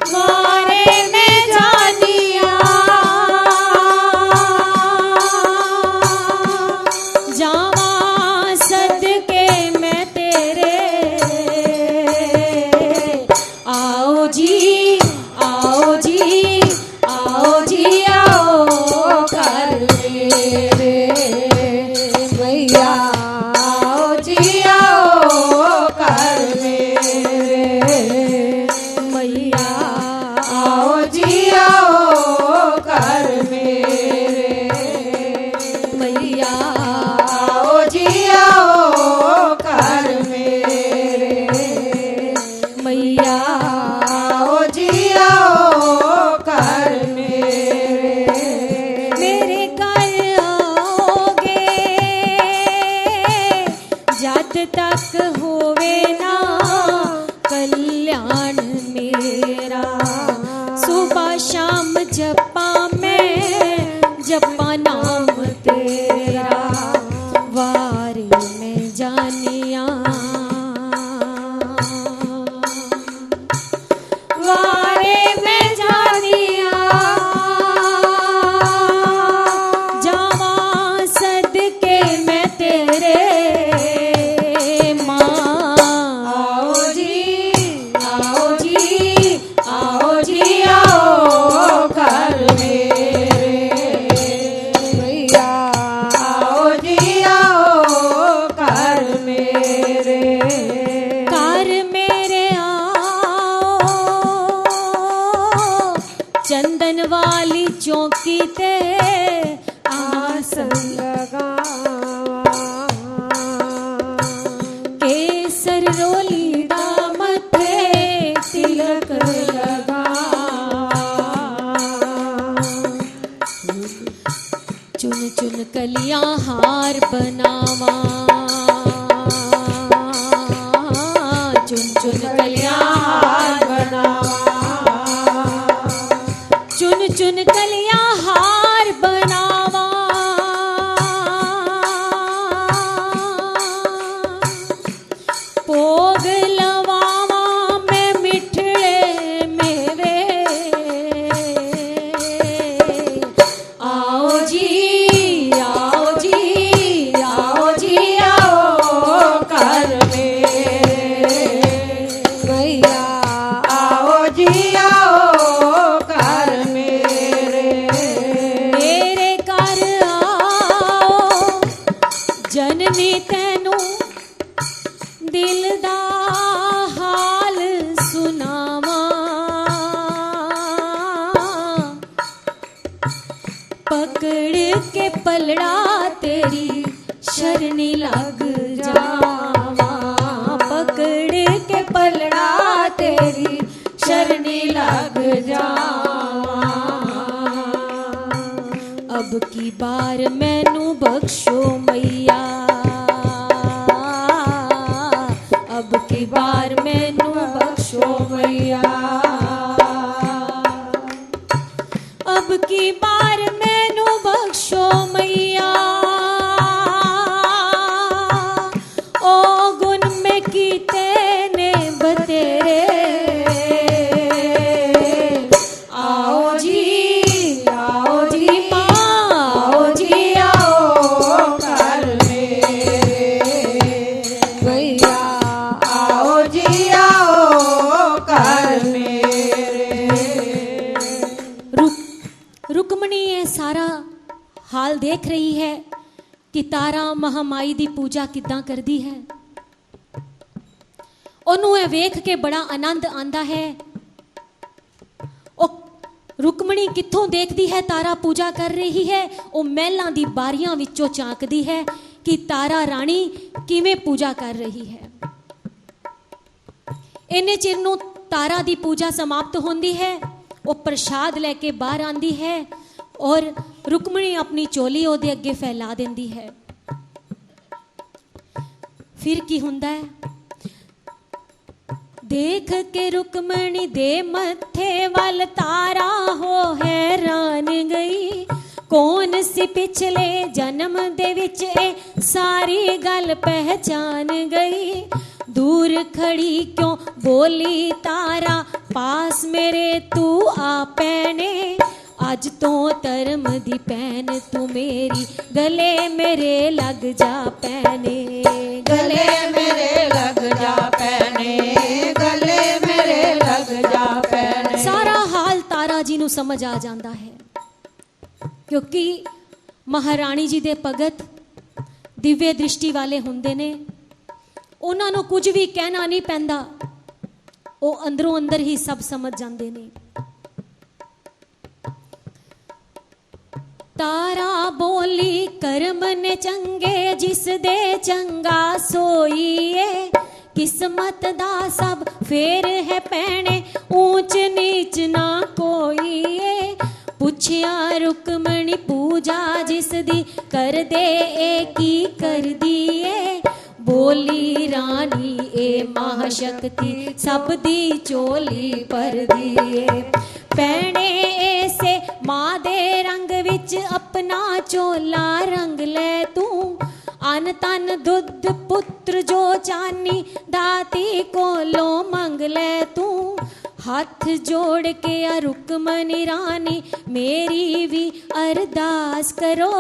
A: बारे में जानिया, जावा सदके मैं तेरे, आओ जी आओ जी आओ जी आओ कर मेरे,
B: मैया आओ जी आओ कर मेरे,
A: मैया
B: आओ जी आओ कर मेरे,
A: मैया
B: आओ जी आओ कर मेरे,
A: मैया
B: आओ जी आओ कर मेरे,
A: मेरे घर आओगे जब तक होवे ना कल्याण मेरा, सुबह शाम जपा मैं जपा नाम तेरा, वारे में जानिया वारे में जानिया, जावा सदके मैं तेरे, माँ
B: आओ जी
A: आओ जी
B: आओ जी आओ कर मेरे, मैया आओ जी आओ कर मेरे,
A: कर मेरे आओ चंदन वाली चौकी ते आसन
B: लगावा,
A: केसर रोली दा मथे तिलक लगा, चुन चुन कलियां हार बनावा, चुन चुन कलियां हार
B: बनावा,
A: चुन चुन कलियां हार बनावा, भोग लवावा मैं मिठड़े मेवे, आओ जी आओ जी आओ जी आओ
B: कर मेरे, मैया आओ जी आओ कर मेरे,
A: मेरे घर आओ जननी तैनू दिल दा हाल सुनावा, पकड़ के पलड़ा तेरी शरणी लग जावा, पकड़ के पलड़ा तेरी शरणी लग जावा, अब की बार मैनू बख्शो मैया, अब की बार मैनू बख्शो
B: मैया
A: अब की बार बख्शो मैया ओ गुण में कीते ने बतेरे। आओ जी माँ, आओ जी आओ
B: घर मेरे भैया, आओ जी आओ घर मेरे।
A: रुक्मणी ये सारा हाल देख रही है कि तारा महामाई दी पूजा किद्दां करदी है। ओनू ये वेख के बड़ा आनंद आंदा है। रुक्मणी कित्थों देखदी है तारा पूजा कर रही है। वो महलां दी बारियां विचों झांकदी है कि तारा रानी किवें पूजा कर रही है। इन्ने चिर नूं तारा दी पूजा समाप्त होंदी है। वो प्रसाद लेके बाहर आंदी है और रुक्मणी अपनी चोली ओदे अगे फैला देंदी है। फिर की हुंदा है, देख के रुक्मणी दे मथे वाल तारा हो हैरान गई। कौन सी पिछले जन्म दे विच ए सारी गल पहचान गई। दूर खड़ी क्यों बोली तारा पास मेरे तू आ पैने। आज तो धर्म दी पैन तू मेरी गले मेरे लग जा पैने।
B: गले मेरे लग जा पैने, गले मेरे लग जा पैने।
A: सारा हाल तारा जी नू समझ आ जाता है क्योंकि महारानी जी दे भगत दिव्य दृष्टि वाले हुंदे ने। उन्हां नू कुछ भी कहना नहीं पैंदा, वो अंदरों अंदर ही सब समझ जाते ने। तारा बोली कर्म ने चंगे जिस दे चंगा सोईए। किस्मत दा सब फेर है पैणे ऊंच नीच ना कोई। पुछया रुक्मणी पूजा जिस दी कर दे ए की कर दिए। बोली रानी ए महाशक्ति सब दी चोली पर दिए। पैणे ऐसे माँ दे रंग विच अपना चोला रंग ले तू। अन तन दुध पुत्र जो चानी दाती कोलो मंग ले तू। हाथ जोड़ के रुक्मणी रानी मेरी भी अरदास करो।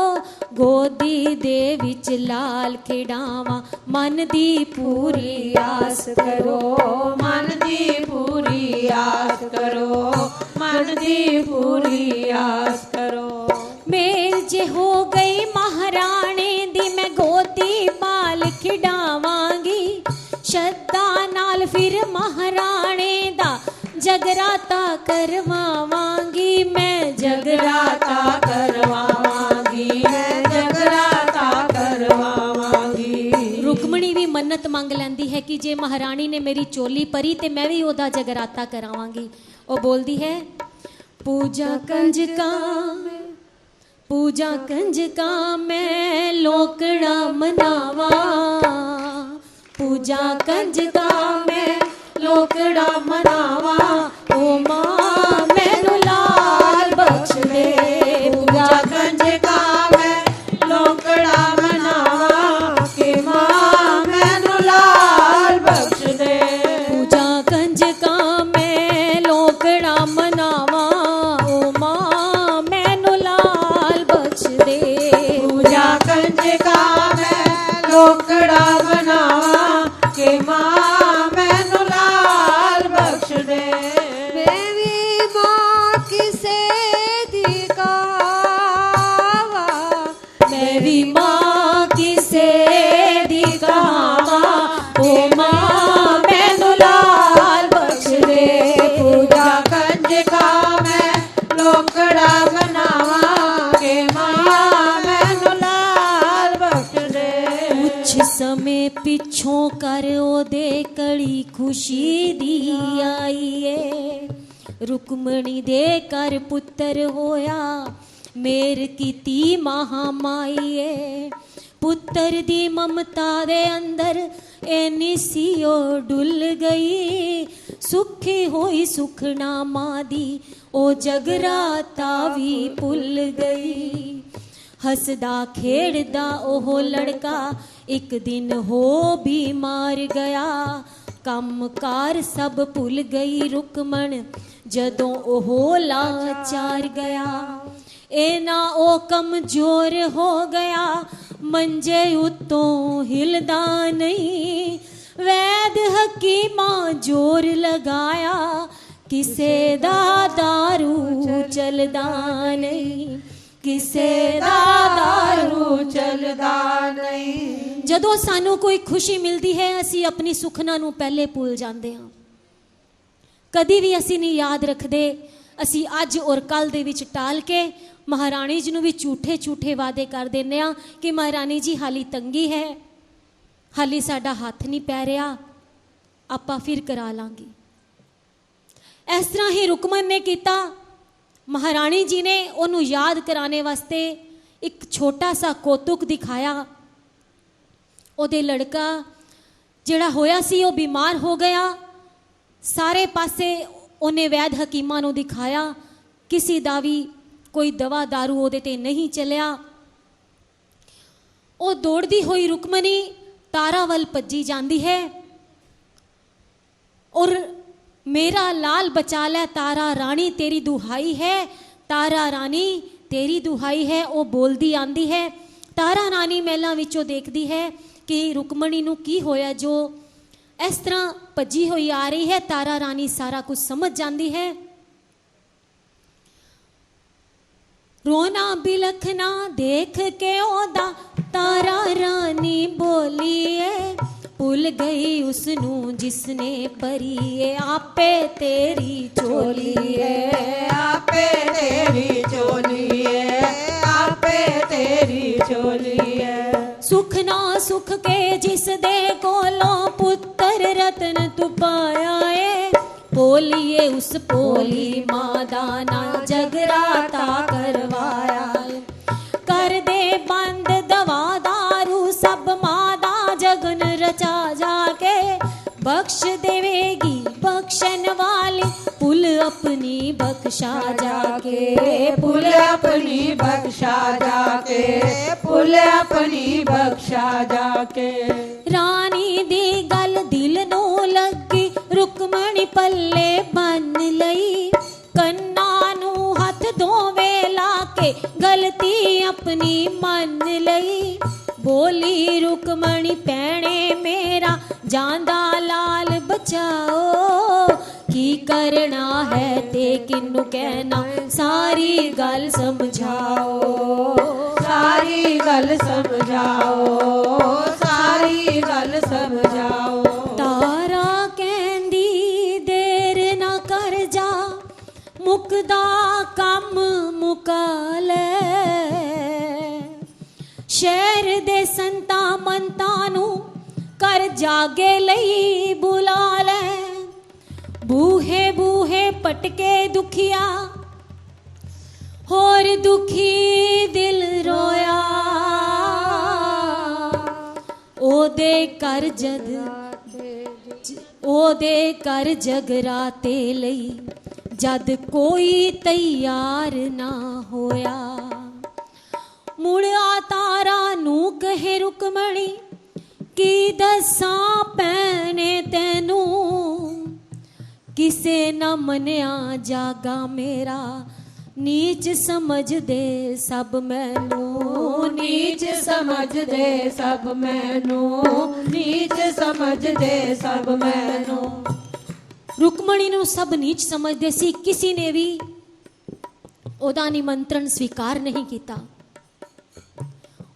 A: गोदी दे विच लाल खिडावा मन दी पूरी आस करो।
B: मन दी पूरी आस करो, मन दी पूरी आस करो।
A: मेल जे हो गई महाराणी दी मैं गोदी बाल खिडावांगी। श्रद्धा नाल फिर महाराणी दा जगराता करवावांगी। मैं
B: जगराता करवावांगी, मैं जगराता करवावांगी।
A: रुक्मणी भी मन्नत मंग लैंदी है कि जे महारानी ने मेरी चोली परी ते मैं भी ओदा जगराता करावांगी। वो बोलदी है पूजा कंजका मैं लोकड़ा मनावा। पूजा कंजका मैं लोकड़ा मनावा। ओ माँ मैनू लाल बख्श दे।
B: पूजा कंजका मैं लोकड़ा मनावा के माँ मैनू लाल बख्श दे।
A: पूजा कंजका मैं लोकड़ा मनावा। ओ माँ मैनू लाल बख्श दे।
B: पूजा कंजका मैं लोकड़ा मनावा के माँ मैनू लाल बख्श दे। मेरी माँ किसे दिखावा,
A: मेरी माँ किसे दिखावा। ओ माँ मैनू लाल बख्श दे।
B: पूजा कंजका मैं लोकड़ा मनावा के माँ मैनू लाल बख्श दे।
A: कुछ समय पिछों कर ओदे कड़ी खुशी दी आईए। रुक्मणी दे कर पुत्र होया मेर कीती महामाईए। पुत्र दी ममता दे अंदर एनी सी ओ डुल गई। सुखी होई सुखना मां दी ओ जगराता भी भुल गई। हसदा खेड़दा ओह लड़का एक दिन हो बीमार गया। कम कार सब भुल गई रुकमण जदों ओह लाचार गया। एना ओ कमजोर हो गया मंजे उत्तों हिलदा नहीं। वैद हकीमा जोर लगाया किसे दा दारू चलदा नहीं। किसे दा दारू चलदा नहीं। जदों सानू कोई खुशी मिलती है असी अपनी सुखना नू पहले भूल जाते हाँ। कदी भी असी नहीं याद रखते। असी अज और कल दे विच टाल के महारानी जी नू भी झूठे झूठे वादे कर देने आ कि महारानी जी हाली तंगी है, हाली साडा हाथ नहीं पै रहा, आपां फिर करा लांगी। इस तरह ही रुकमन ने किया। महारानी जी ने उन्होंने याद कराने वास्ते एक छोटा सा कौतुक दिखाया। ओदे लड़का जिहड़ा होया सी वो बीमार हो गया। सारे पासे उन्हें वैद हकीमां नूं दिखाया, किसी दा भी कोई दवा दारू ओदे ते नहीं चलिया। वो दौड़दी हुई रुकमनी तारा वल भज्जी जाती है और मेरा लाल बचा लै तारा रानी तेरी दुहाई है, तारा रानी तेरी दुहाई है। वो बोलती आंदी है। तारा रानी महलों विचों देखती है कि रुकमणी नूं की होया जो इस तरह भज्जी हुई आ रही है। तारा रानी सारा कुछ समझ जाती है। रोना बिलखना देख के ओदा तारा रानी बोली है। भुल गई उसनू जिसने परी है आपे तेरी चोली है।
B: आपे तेरी चोली है, आपे तेरी चोली है।
A: सुख ना सुख के जिस दे कोलों पुत्र रतन तू पाया है। बोलिए उस पोली मादाना जगराता करवाया है। कर दे बंद दवा दारू सब मादा जगन रचा जाके। बख्श देवेगी बख्शन वाली पुल अपनी बख्शा जाके।
B: पुल अपनी बख्शा जाके, पुल अपनी बख्शा जाके।
A: रानी दी गल दिल नू लगी रुकमणी पल्ले बन लई। कन्ना नू हथ दोवें लाके गलती अपनी मन लई। बोली रुकमणी पैणे मेरा जांदा लाल बचाओ। की करना है ते किन्नू कहना सारी गल समझाओ।
B: सारी गल समझाओ, सारी गल समझाओ।
A: तारा कहंदी देर ना कर जा मुकदा कम मुका ले। शहर दे संता मंता नू कर जागे लई बुला ले। बूहे बूहे पटके दुखिया होर दुखी दिल रोया। ओदे कर जगराते लई जद कोई तैयार ना होया। मुड़िया तारा नू कहे रुकमणी की दसां पैने तैनू। किसे न मनिया जागा मेरा नीच समझ दे सब मैनू।
B: नीच समझ दे सब मैनू, नीच समझ दे सब मैनू।
A: रुकमणी नू सब नीच समझदे सी। किसी ने भी ओदा निमंत्रण स्वीकार नहीं किया।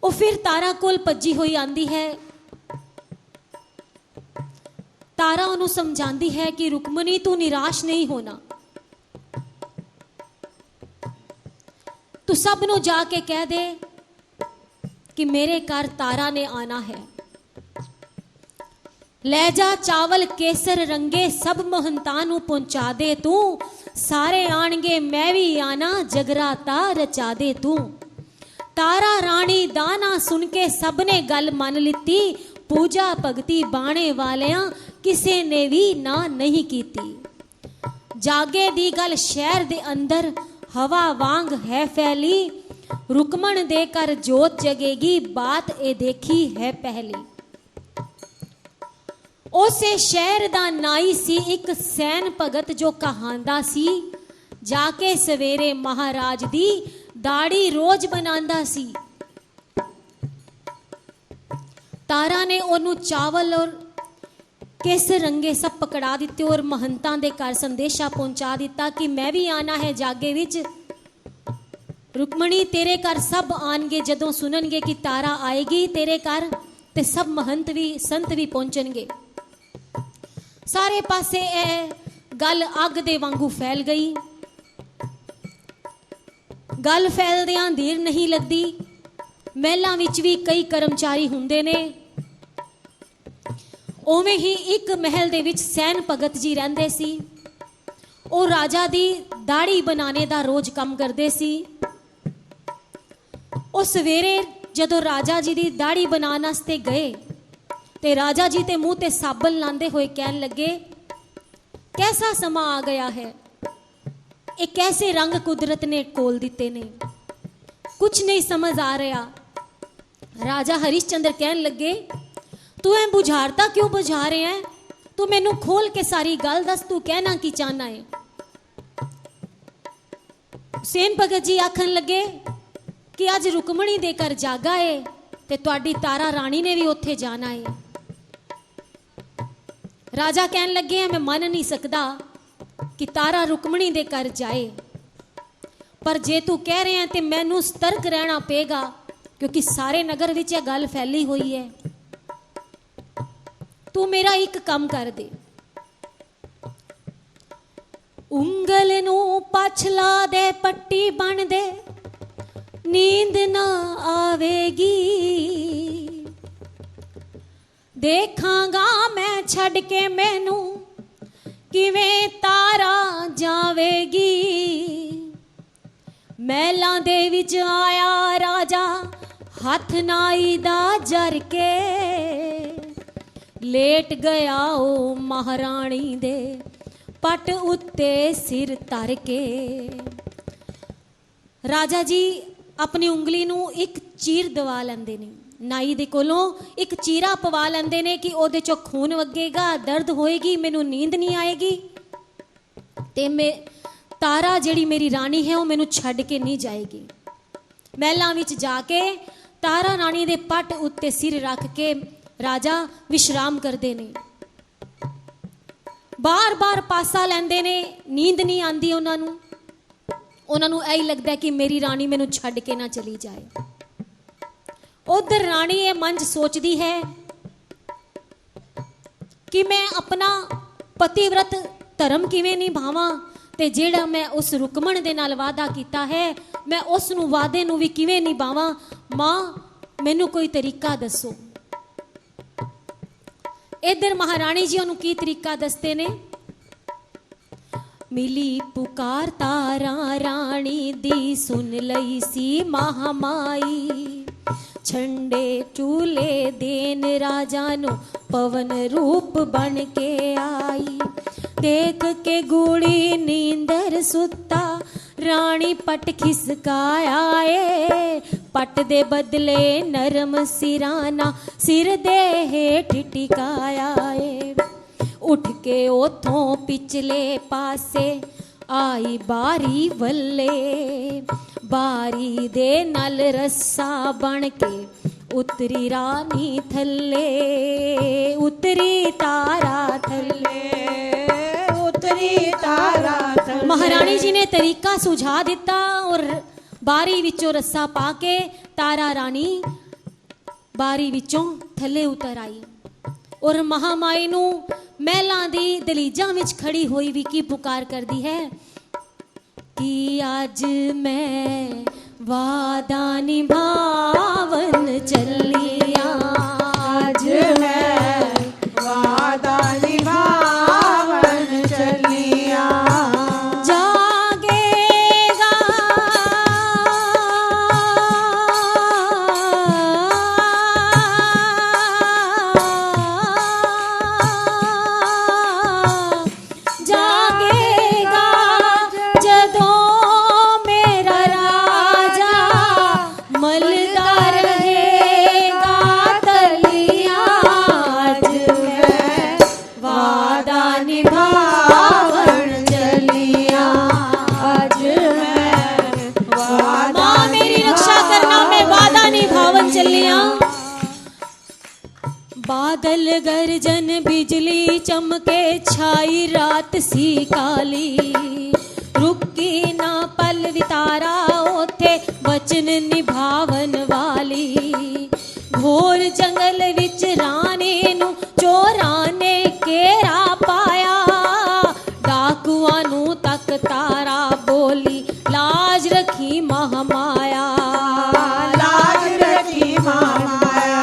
A: वो फिर तारा कोल भज्जी हुई आंदी है। तारा उन्होंने समझाती है कि रुकमणी तू निराश नहीं होना। तू सब नू जाके कह दे कि मेरे घर तारा ने आना है। ले जा चावल केसर रंगे सब महंता नू पहुंचा दे तू। सारे आणगे मैं भी आना जगराता रचा दे तू। तारा रानी दाना सुन के सब ने गल मन लिती। पूजा भगती बाणे वालियां किसे ने भी ना नहीं कीती। जागे दी गल शहर दे अंदर हवा वांग है फैली। रुकमण दे कर जोत जगेगी, बात ए देखी है पहली। उसे शहर दा नाई सी एक सैन भगत जो कहांदा सी, जाके सवेरे महाराज दी दाढ़ी रोज बनांदा सी। तारा ने ओनू चावल और केसर रंगे सब पकड़ा दिते और महंतां दे घर संदेशा पहुंचा दिता कि मैं भी आना है जागे विच। रुकमणी तेरे घर सब आनगे, जदों सुननगे कि तारा आएगी तेरे घर ते सब महंत भी संत भी पहुंचणगे। सारे पासे ए गल अग दे वांगू फैल गई। गल फैलदियां देर नहीं लगदी। महलां विच भी कई कर्मचारी हुंदे ने। उवें ही एक महल दे विच सैन भगत जी रहिंदे सी। ਉਹ राजा दी दाढ़ी बनाने दा रोज काम करते सी। ਉਹ सवेरे जदों राजा जी दी दाढ़ी बनाने वास्ते गए ते राजा जी ते मुंह ते साबन लांदे हुए कहन लगे, कैसा समा आ गया है, ये कैसे रंग कुदरत ने कोल दिते ने, कुछ नहीं समझ आ रहा। राजा हरिश्चंद्र कहन लगे, तू ऐ बुझारता क्यों बुझा रहे हैं, तू मैनू खोल के सारी गल दस, तू कहना की चाहना है। सेन भगत जी आखन लगे कि अज रुकमणी दे घर जागा है ते तुहाडी तारा रानी ने भी उत्थे जाना है। राजा कहन लगे, मैं मन नहीं सकता कि तारा रुकमणी दे घर जाए, पर जे तू कह रहे हैं तो मैनू सतर्क रहना पेगा, क्योंकि सारे नगर विच यह गल फैली हुई है। तू मेरा एक काम कर दे, उंगल नू पछला दे, पट्टी बन दे, नींद ना आवेगी, देखांगा मैं छड़ के मैनू किवें तारा जावेगी। महलां दे विच आया राजा हथ नाई दा जर के, लेट गया ओ महारानी दे पट उत्ते सिर तर के। राजा जी अपनी उंगली नू एक चीर दवा लेंदे ने, नाई दे कोलों एक चीरा पवा लेंदे ने कि ओदे चों खून वगेगा, दर्द होएगी, मैनू नींद नहीं आएगी ते मैं तारा जिहड़ी मेरी रानी है वो मैनू छड्ड के नहीं जाएगी। महलां विच जाके तारा रानी दे पट उत्ते सिर रख के राजा विश्राम करते ने। बार बार पासा लेंदे ने, नींद नहीं आती उन्होंने। उन्होंने यही लगता है कि मेरी रानी मैनू छड्ड के ना चली जाए। उधर रानी ये मन सोचती है कि मैं अपना पतिव्रत धर्म किवें निभावां ते जेड़ा मैं उस रुकमण दे नाल वादा कीता है मैं उस नू वादे नू भी किवें निभावां। मां मैनू कोई तरीका दसो। इधर महारानी जी उन्होंने की तरीका दसते ने, मिली पुकार तारा रानी दी, सुन लई सी महामाई, छंडे चूले देन राजा नु पवन रूप बन के आई। देख के गूड़ी नींदर सुता रानी पट खिसकाया ए, पट दे बदले नरम सिराना सिर दे हेठ टिकाया ए। उठ के ओथों पिछले पासे आई बारी वल्ले, बारी दे नल रस्सा बन के उतरी रानी थल्ले, उतरी तारा थल्ले,
B: उतरी तारा थल्ले।
A: महारानी जी ने तरीका सुझा दिता और बारी विचों रस्सा पाके तारा रानी बारी विचों थल्ले उतर आई। और महामाई नू महलां दी दलीजां विच खड़ी हुई भी की पुकार कर दी है कि आज मैं वादा निभावन चलिया,
B: आज मैं वादा निभावन चलिया।
A: जागेगा जागेगा जदों मेरा राजा बादल गर्जन बिजली चमके छाई रात सी काली रुकी ना पल वितारा ओथे वचन निभावन वाली घोर जंगल विच रानी नू चोरां ने घेरा पाया डाकुआं नू तक तारा बोली लाज रखी महामाया
B: लाज रखी महामाया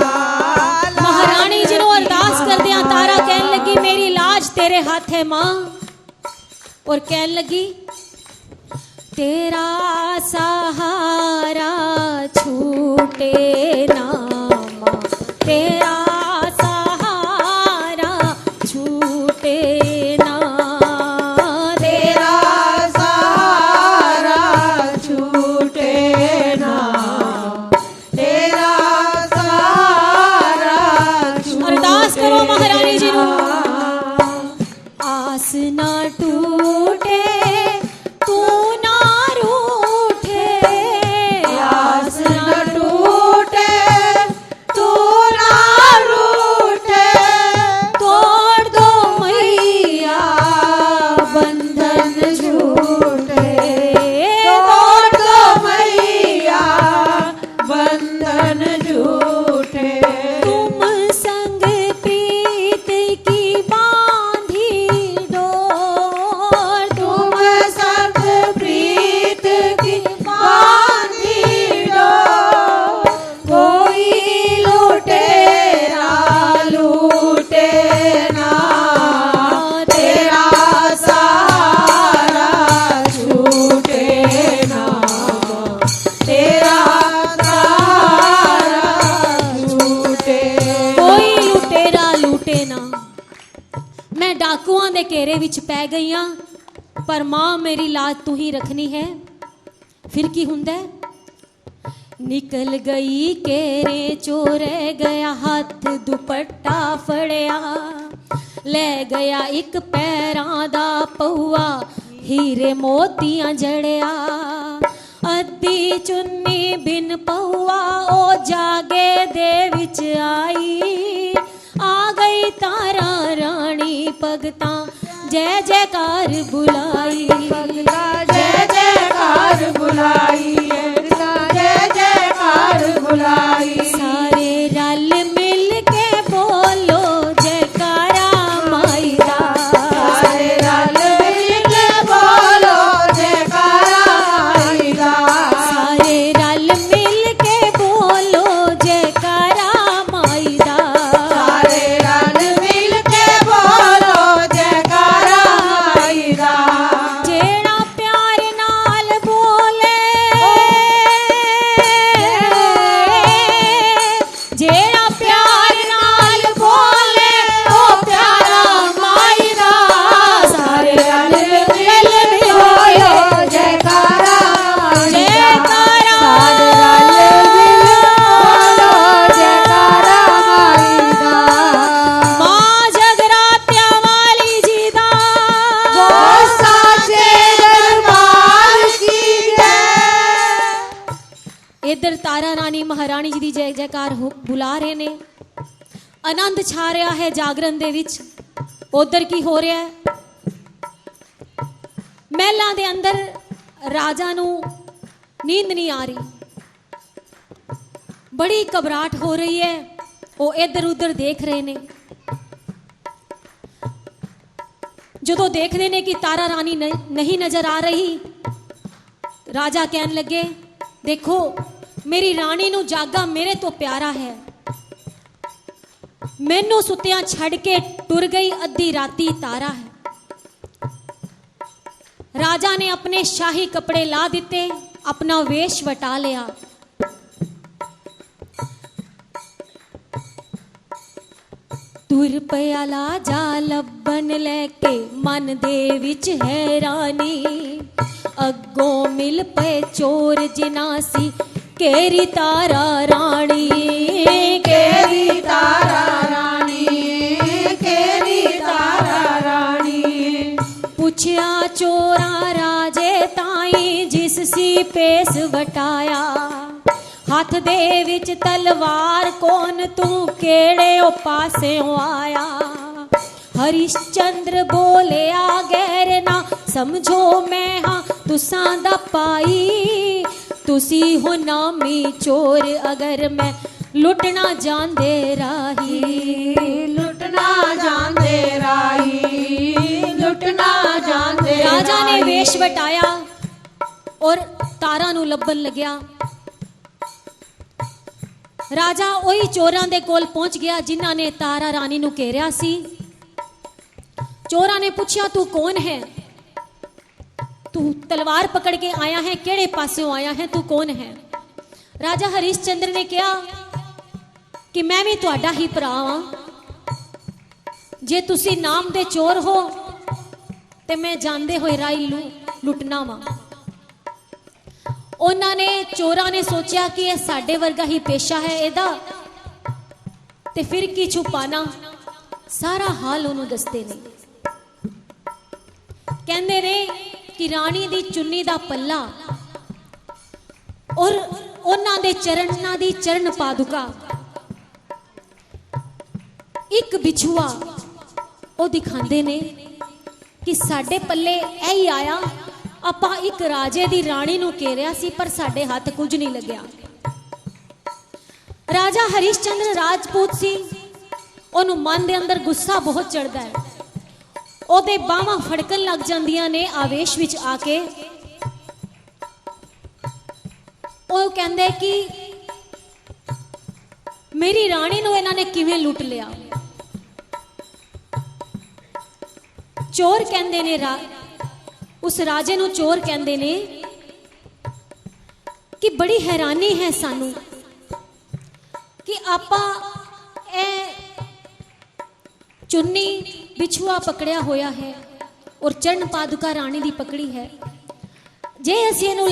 A: महारानी जी नू अरदास करदियां तारा कहन लगी मेरी लाज तेरे हाथ है मां और कहन लगी तेरा सहारा छूटे ना मां तेरा सहारा छूटे ना
B: तेरा सहारा छूटे ना तेरा सहारा
A: अरदास करो महारानी जी नू आस ना टूटे तू ना रूठे
B: आस न टूटे तू ना रूठे
A: तोड़ दो मैया
B: बंधन झूठे
A: तोड़
B: तोड़ दो मैया बंधन झूठे
A: तुम संग प्रीत की बांधी डोर
B: तुम संग प्रीत की बांधी डोर कोई लुटेरा लूटे ना तेरा सहारा छूटे ना तेरा सहारा छूटे
A: कोई लुटेरा लूटे ना मैं डाकुआं दे घेरे विच पै गई हां पर मां मेरी लाज तू ही रखनी है फिर की हुंदा है निकल गई घेरे चोरे गया हाथ दुपट्टा फड़िया ले गया एक पैरां दा पौआ हीरे मोतियां जड़िया अद्धी चुन्नी बिन पौआ ओ जागे दे विच आई आ गई तारा रानी भगतां जय जयकार बुलाई
B: जय जयकार बुलाई जय जयकार बुलाई
A: सारे रल मिल के बोलो जयकारा माई दा
B: सारे रल मिल के बोलो जयकारा माई दा
A: सारे रल मिल के बोलो जयकारा माई दा
B: सारे रल मिल के बोलो जयकारा माई दा
A: जेड़ा प्यार नाल बोले जेड़ा प्यार नाल बोले ओ प्यारा माई दा
B: सारे रल मिल के बोलो जयकारा माई दा
A: जयकारा
B: सारे रल मिल बोलो जयकारा माई दा
A: मां जगरात्या वाली जी दा
B: वो साचे दरबार की जय
A: इधर तारा रानी महारानी जी दी जय जयकार बुला रहे ने आनंद छा रहा है जागरण दे विच उधर की हो रहा है महलां दे अंदर राजा नू नींद नहीं आ रही बड़ी घबराहट हो रही है वो इधर उधर देख रहे ने जो देखने ने कि तारा रानी नहीं नजर आ रही राजा कहन लगे देखो मेरी रानी नू जागा मेरे तो प्यारा है मैनू सुत्तियां छड़ के टुर गई अद्धी राती तारा है राजा ने अपने शाही कपड़े ला दिते अपना वेश वटा लिया तुर पया ला जा लब्बन लैके मन दे विच हैरानी अगों मिल पे चोर जिनासी केरी तारा रानी
B: केरी तारा रानी केरी तारा रानी
A: पूछया चोरा राजे ताई जिस सी पेस वटाया हथ दे विच तलवार कौन तू केड़े ओ पासेओं आया। हरिश्चंद्र बोलिया गैर ना समझो मैं हाँ तुसां दा पाई। तुसी हो नामी चोर अगर मैं लुटना जांदे राही।
B: लुटना जांदे राही, लुटना जांदे राही।
A: राजा ने वेश वटाया और तारा नू लभन लग्या। राजा ओही चोरां दे कोल पहुंच गया जिन्हां ने तारा रानी नू घेरिया सी। चोरां ने पूछा तू कौन है, तू तलवार पकड़ के आया है, केड़े पासों आया है, तू कौन है। राजा हरिश्चंद्र ने कहा कि मैं भी तुहाडा ही भरा हां, जे तुसी नाम दे चोर हो ते मैं जांदे होए राही लुटना वा। उन्होंने चोरां ने सोचा कि यह साडे वर्गा ही पेशा है एदा, ते फिर की छुपाना। सारा हाल उन्होंने दसते ने, कहंदे ने कि रानी दी चुन्नी दा पल्ला और उन्हां दे चरणा दी चरण पादुका, एक बिछुआ वो दिखांदे ने कि साडे पल्ले ऐही आया। आपां एक राजे दी रानी नू घेरिया सी पर साडे हाथ कुछ नहीं लग्या। राजा हरिश्चंद्र राजपूत सी, ओनू मन दे अंदर गुस्सा बहुत चढ़दा है। ओदे बाहां फड़कन लग जांदियां ने आवेश विच आके। ओ कहंदे कि मेरी रानी नू इन्हां ने किवें लुट लिया। चोर कहंदे ने उस राजे नू चोर कहंदे ने कि बड़ी हैरानी है सानू कि आपां ए चुन्नी बिछुआ पकड़िया होया है और चरण पादुका रानी दी पकड़ी है। जे असीं इहनूं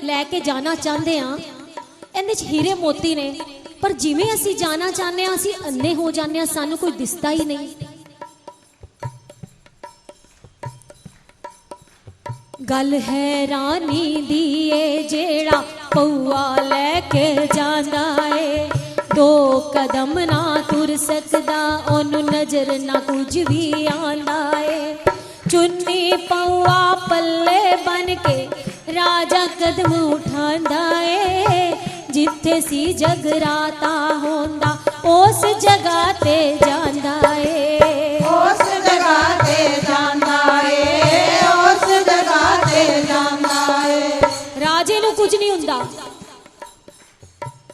A: लैके जाना चाहते हाँ, इहदे च हीरे मोती ने, पर जिवें असीं जाना चाहते हैं असीं अन्ने हो जाने, सानू कोई दिसदा ही नहीं। गल है रानी दी जेड़ा पौआ लैके जांदा है, दो कदम ना तुर सकदा ओनू नजर ना कुछ भी आंदा है। चुन्नी पौआ पल्ले बन के राजा कदम उठांदा है, जिथे सी जगराता होंदा उस जगह ते जांदा है।
B: उस जगह ते जांदा है, उस जगह ते जांदा है।
A: राजे नू कुछ नहीं हुंदा,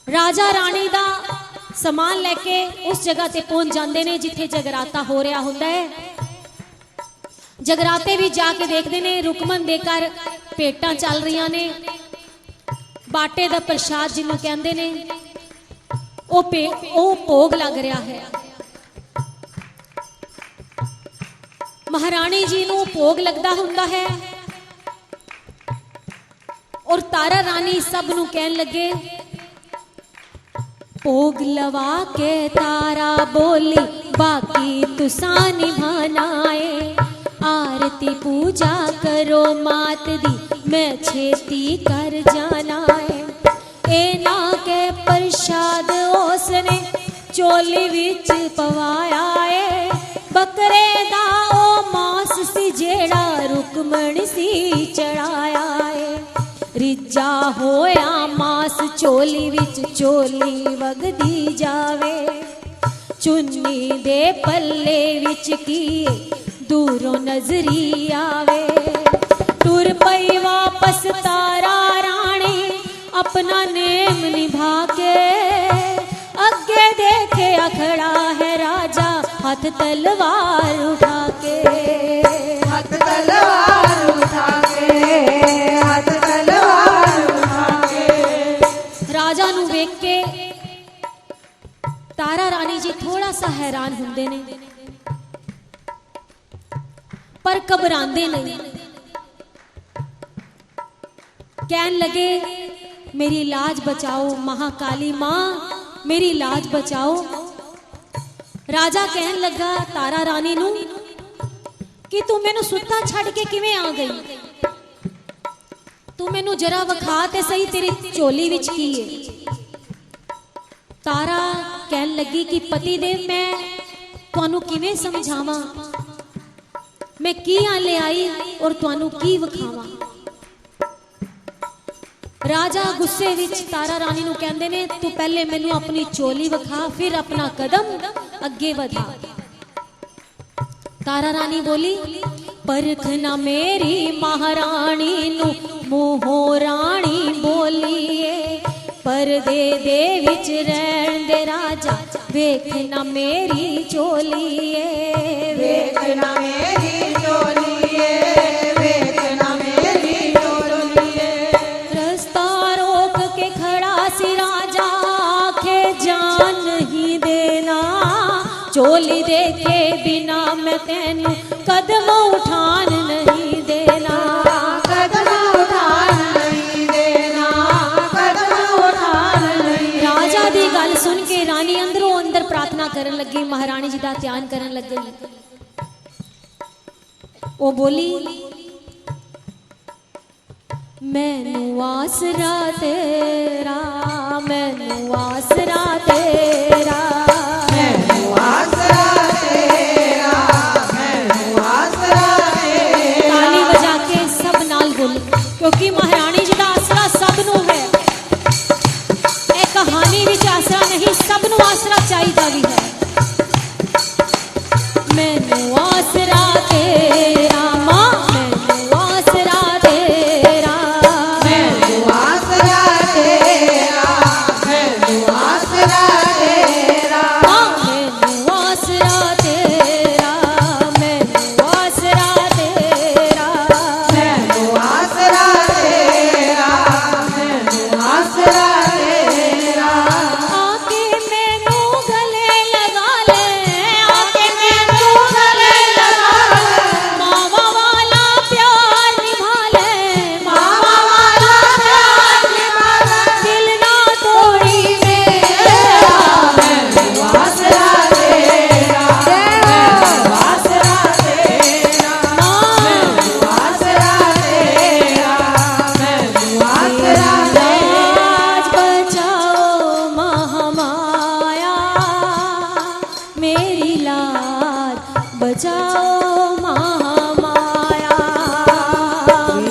A: राजा रानी दा समान लेके उस जगह ते पहुंच जाते ने जिथे जगराता हो रहा होंदा है। जगराते भी जाके देखते ने, रुकमन दे घर भेटां चल रही ने, बाटे दा प्रसाद जिन्हों कहंदे ने ओ भोग लग रहा है। महारानी जी नू भोग लगदा हुंदा है और तारा रानी सब नू कहन लगे, भोग लवा के तारा बोली बाकी तुसा निभाना है। आरती पूजा करो मात दी मैं छेती कर जाना है। एना के प्रसाद उसने चोली विच पवाया है, बकरे दा ओ मांस सी जेड़ा रुकमण सी चढ़ाया है। रिजा होया मास चोली विच चोली वगदी जावे, चुन्नी दे पल्ले विच की दूरों नजरी आवे। टुर पई वापस तारा रानी अपना नेम निभा के, अगे देखे खड़ा है राजा हाथ तलवार उठा के।
B: हाथ तलवार उठा के, हाथ तलवार उठा के।
A: राजा नू वेख के तारा रानी जी थोड़ा सा हैरान हुंदे ने, पर घबरांदे नहीं। कहन लगे मेरी लाज बचाओ महाकाली मां, मेरी लाज बचाओ। राजा कहन लगा तारा रानी नू कि तू मैनू सुत्ता छड़ के किवें आ गई, तू मैनू जरा वखा ते सही तेरी चोली विच की है। तारा कहन लगी कि पति देव मैं तुहानू किवें समझावां, मैं की ले आई और तुहानू की विखावां। राजा गुस्से विच तारा रानी नू कहंदे ने तू पहले मैनू अपनी चोली विखा फिर अपना कदम अगे बढ़ा। तारा रानी बोली परख ना मेरी महारानी नू मोहो रानी बोलीए, परदे दे विच रहन दे राजा वेखना मेरी चोलीए,
B: वेखना मेरी चोलीए, वेखना मेरी चोलीए।
A: रास्ता रोक के खड़ा सी राजा आखे जान नहीं देना, चोली देखे बिना मैं तेनू कदम उठान नहीं देना,
B: कदम उठान नहीं देना, कदम उठान नहीं।
A: राजा दी गल सुन के रानी अंदरों अंदर प्रार्थना करन लगी, महारानी जी दा ध्यान करन लगी। वो बोली मैनू आसरा तेरा, मैनू आसरा तेरा,
B: मैनू आसरा तेरा, मैनू आसरा तेरा।
A: ताली बजा के सब नाल बोली, क्योंकि महारानी जी दा आसरा सब नू है। ए कहानी विच आसरा नहीं, सब नू आसरा चाहिदा भी है। मैनू आसरा तेरा मां, मैनू आसरा तेरा,
B: मैनू आसरा तेरा, मैनू आसरा तेरा।
A: मां मैनू आसरा तेरा, मैनू आसरा तेरा,
B: मैनू आसरा तेरा, मैनू आसरा तेरा।
A: आके मैनू गले लगा ले, आके मैनू
B: गले लगा ले,
A: मावा वाला प्यार निभा ले,
B: मामा वाला प्यार निभा ले।
A: दिल ना तोड़ी
B: मेरा मैनू आसरा तेरा, मैनू आसरा तेरा, मैनू आसरा तेरा, मैनू आसरा तेरा।
A: लाज बचाओ महामाया, मेरी लाज बचाओ महामाया,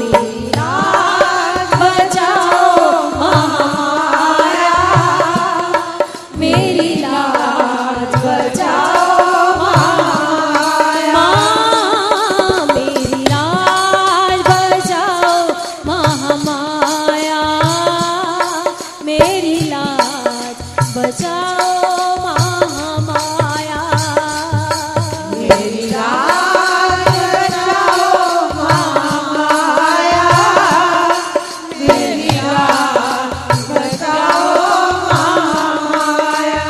A: मेरी लाज बचाओ महामाया, मेरी लाज बचाओ महामाया, मेरी लाज बचाओ महामाया, मेरी लाज बचाओ महामाया।
B: मेरी लाज बचाओ महामाया, मेरी लाज बचाओ महामाया।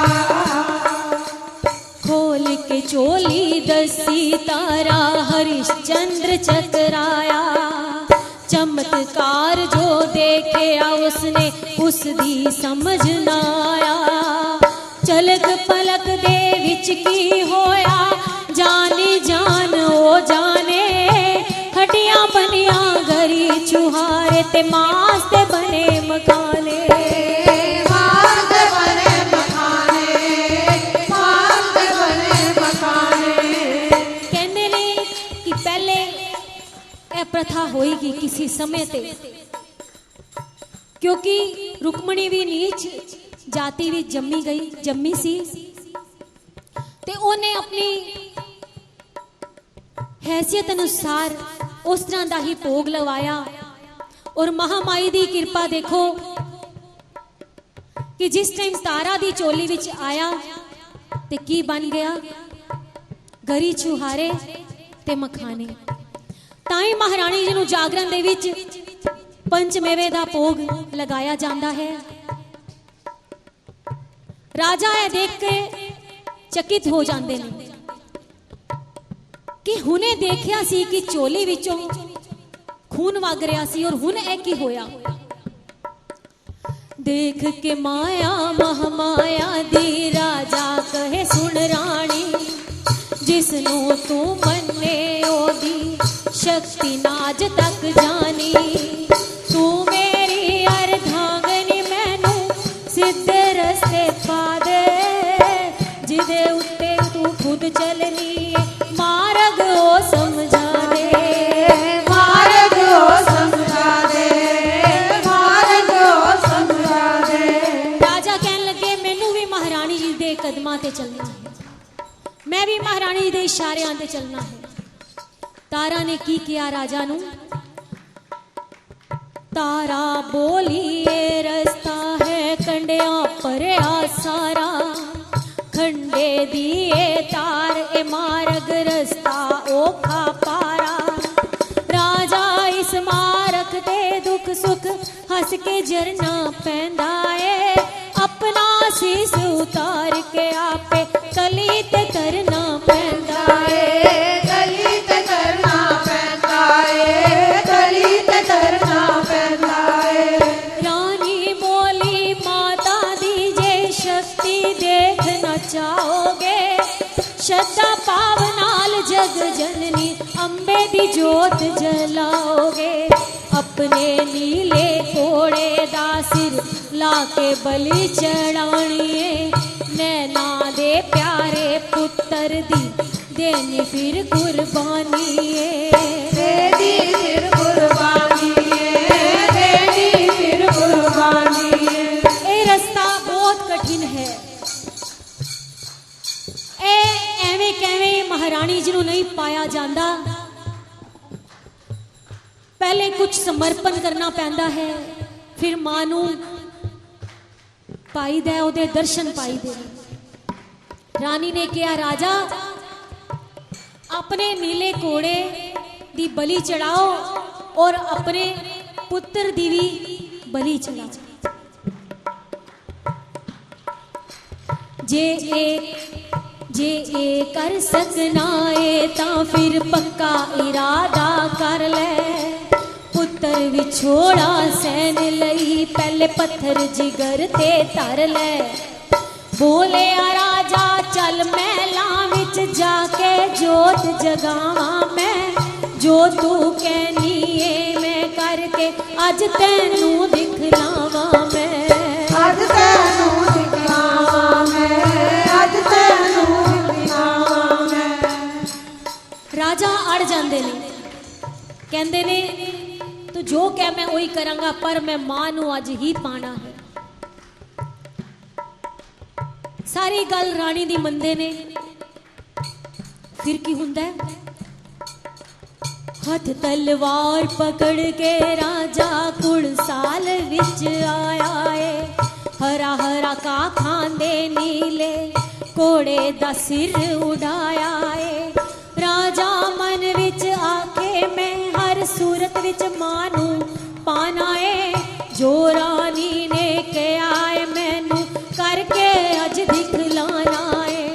A: खोल के चोली दसी तारा हरिश्चंद्र चकराया, चमत्कार जो देखया उसने उसदी समझ ना आया, चलक पलक दे विच की होया जानी जान ओ जाने, हड्डियां बनियां गरी चुहारे ते मांस ते बने मखाने,
B: मांस बने मखाने, मांस बने मखाने।
A: कहने ने कि पहले यह प्रथा होएगी किसी समय ते, क्योंकि रुक्मणी भी नीच जाति भी जम्मी सी ते ओने अपनी हैसियत अनुसार उस तरह का ही भोग लवाया। और महामाई दी कृपा देखो कि जिस टाइम तारा दी चोली विच आया ते की बन गया, गरी छुहारे ते मखाने। ताई महारानी जी नूं जागरण दे विच पंचमेवे दा भोग लगाया जाता है। राजा है देख के चकित हो जाते हैं कि हुने देखिया सी कि चोली विचों खून वग रहा सी और हुन ए की होया। देख के माया महामाया दी राजा कहे सुन रानी, जिसनों तू मन्ने ओदी शक्ति नाज तक जानी, तू मेरी अर्धांगनी मैनू सीधे रस्ते पा कदमां ते चलना है, मैं भी महारानी दे इशारियां ते चलना है। तारा ने की किया राजा नू, तारा बोली ये रस्ता है कंडिया परया सारा, खंडे दिए तार ए मार्ग रस्ता ओखा पारा। राजा इस मारक दे दुख सुख हंस के जरना पैंदा है, अपना शीस उतार के आपे तली ते करना पैंदा है,
B: तली ते करना पैंदा है, तली ते करना पैंदा है।
A: रानी बोली माता दी जे शक्ति देखना चाहोगे, श्रद्धा पाव नाल जग जननी अंबे दी जोत जलाओगे। अपने नीले घोड़े दा सिर लाके बलि चढ़ाणिए, नैना दे प्यारे पुत्र दी देनी फिर कुर्बानी
B: देनी फिर कुर्बानी, देनी फिर कुर्बानी।
A: ये रास्ता बहुत कठिन है, एवें कैवें महारानी जी नूं नहीं पाया जाता, पहले कुछ समर्पण करना पैंदा है, फिर मां नूं पाई दे ओदे दर्शन पाई दे। रानी ने कहा राजा अपने नीले घोड़े दी बलि चढ़ाओ और अपने पुत्र दी भी बलि चढ़ाओ। जे ए कर सकना है तां फिर पक्का इरादा कर ले, पुत्र विछोड़ा सहन लई पहले पत्थर जिगर ते धर ले। बोले राजा चल महला विच जाके जोत जगावा मैं, जो तू कहनी है मैं करके अज तैनू दिखलावा मैं,
B: अज तैनू दिखलावा मैं, अज तैनू दिखलावा मैं।
A: राजा अड़ जाते ने, कहते ने तू जो कह मैं वही करांगा, पर मैं मां नू अज ही पाना है। सारी गल रानी दी मंदे ने, फिर की हुंदा है, हथ तलवार पकड़ के राजा कुड़साल विच आया है, हरा हरा का खांदे नीले घोड़े दा सिर उड़ाया है। राजा मन विच आके मैं हर सूरत विच मां नू पाना है, जो रानी ने कहा है मैनू करके अज दिखलाना है।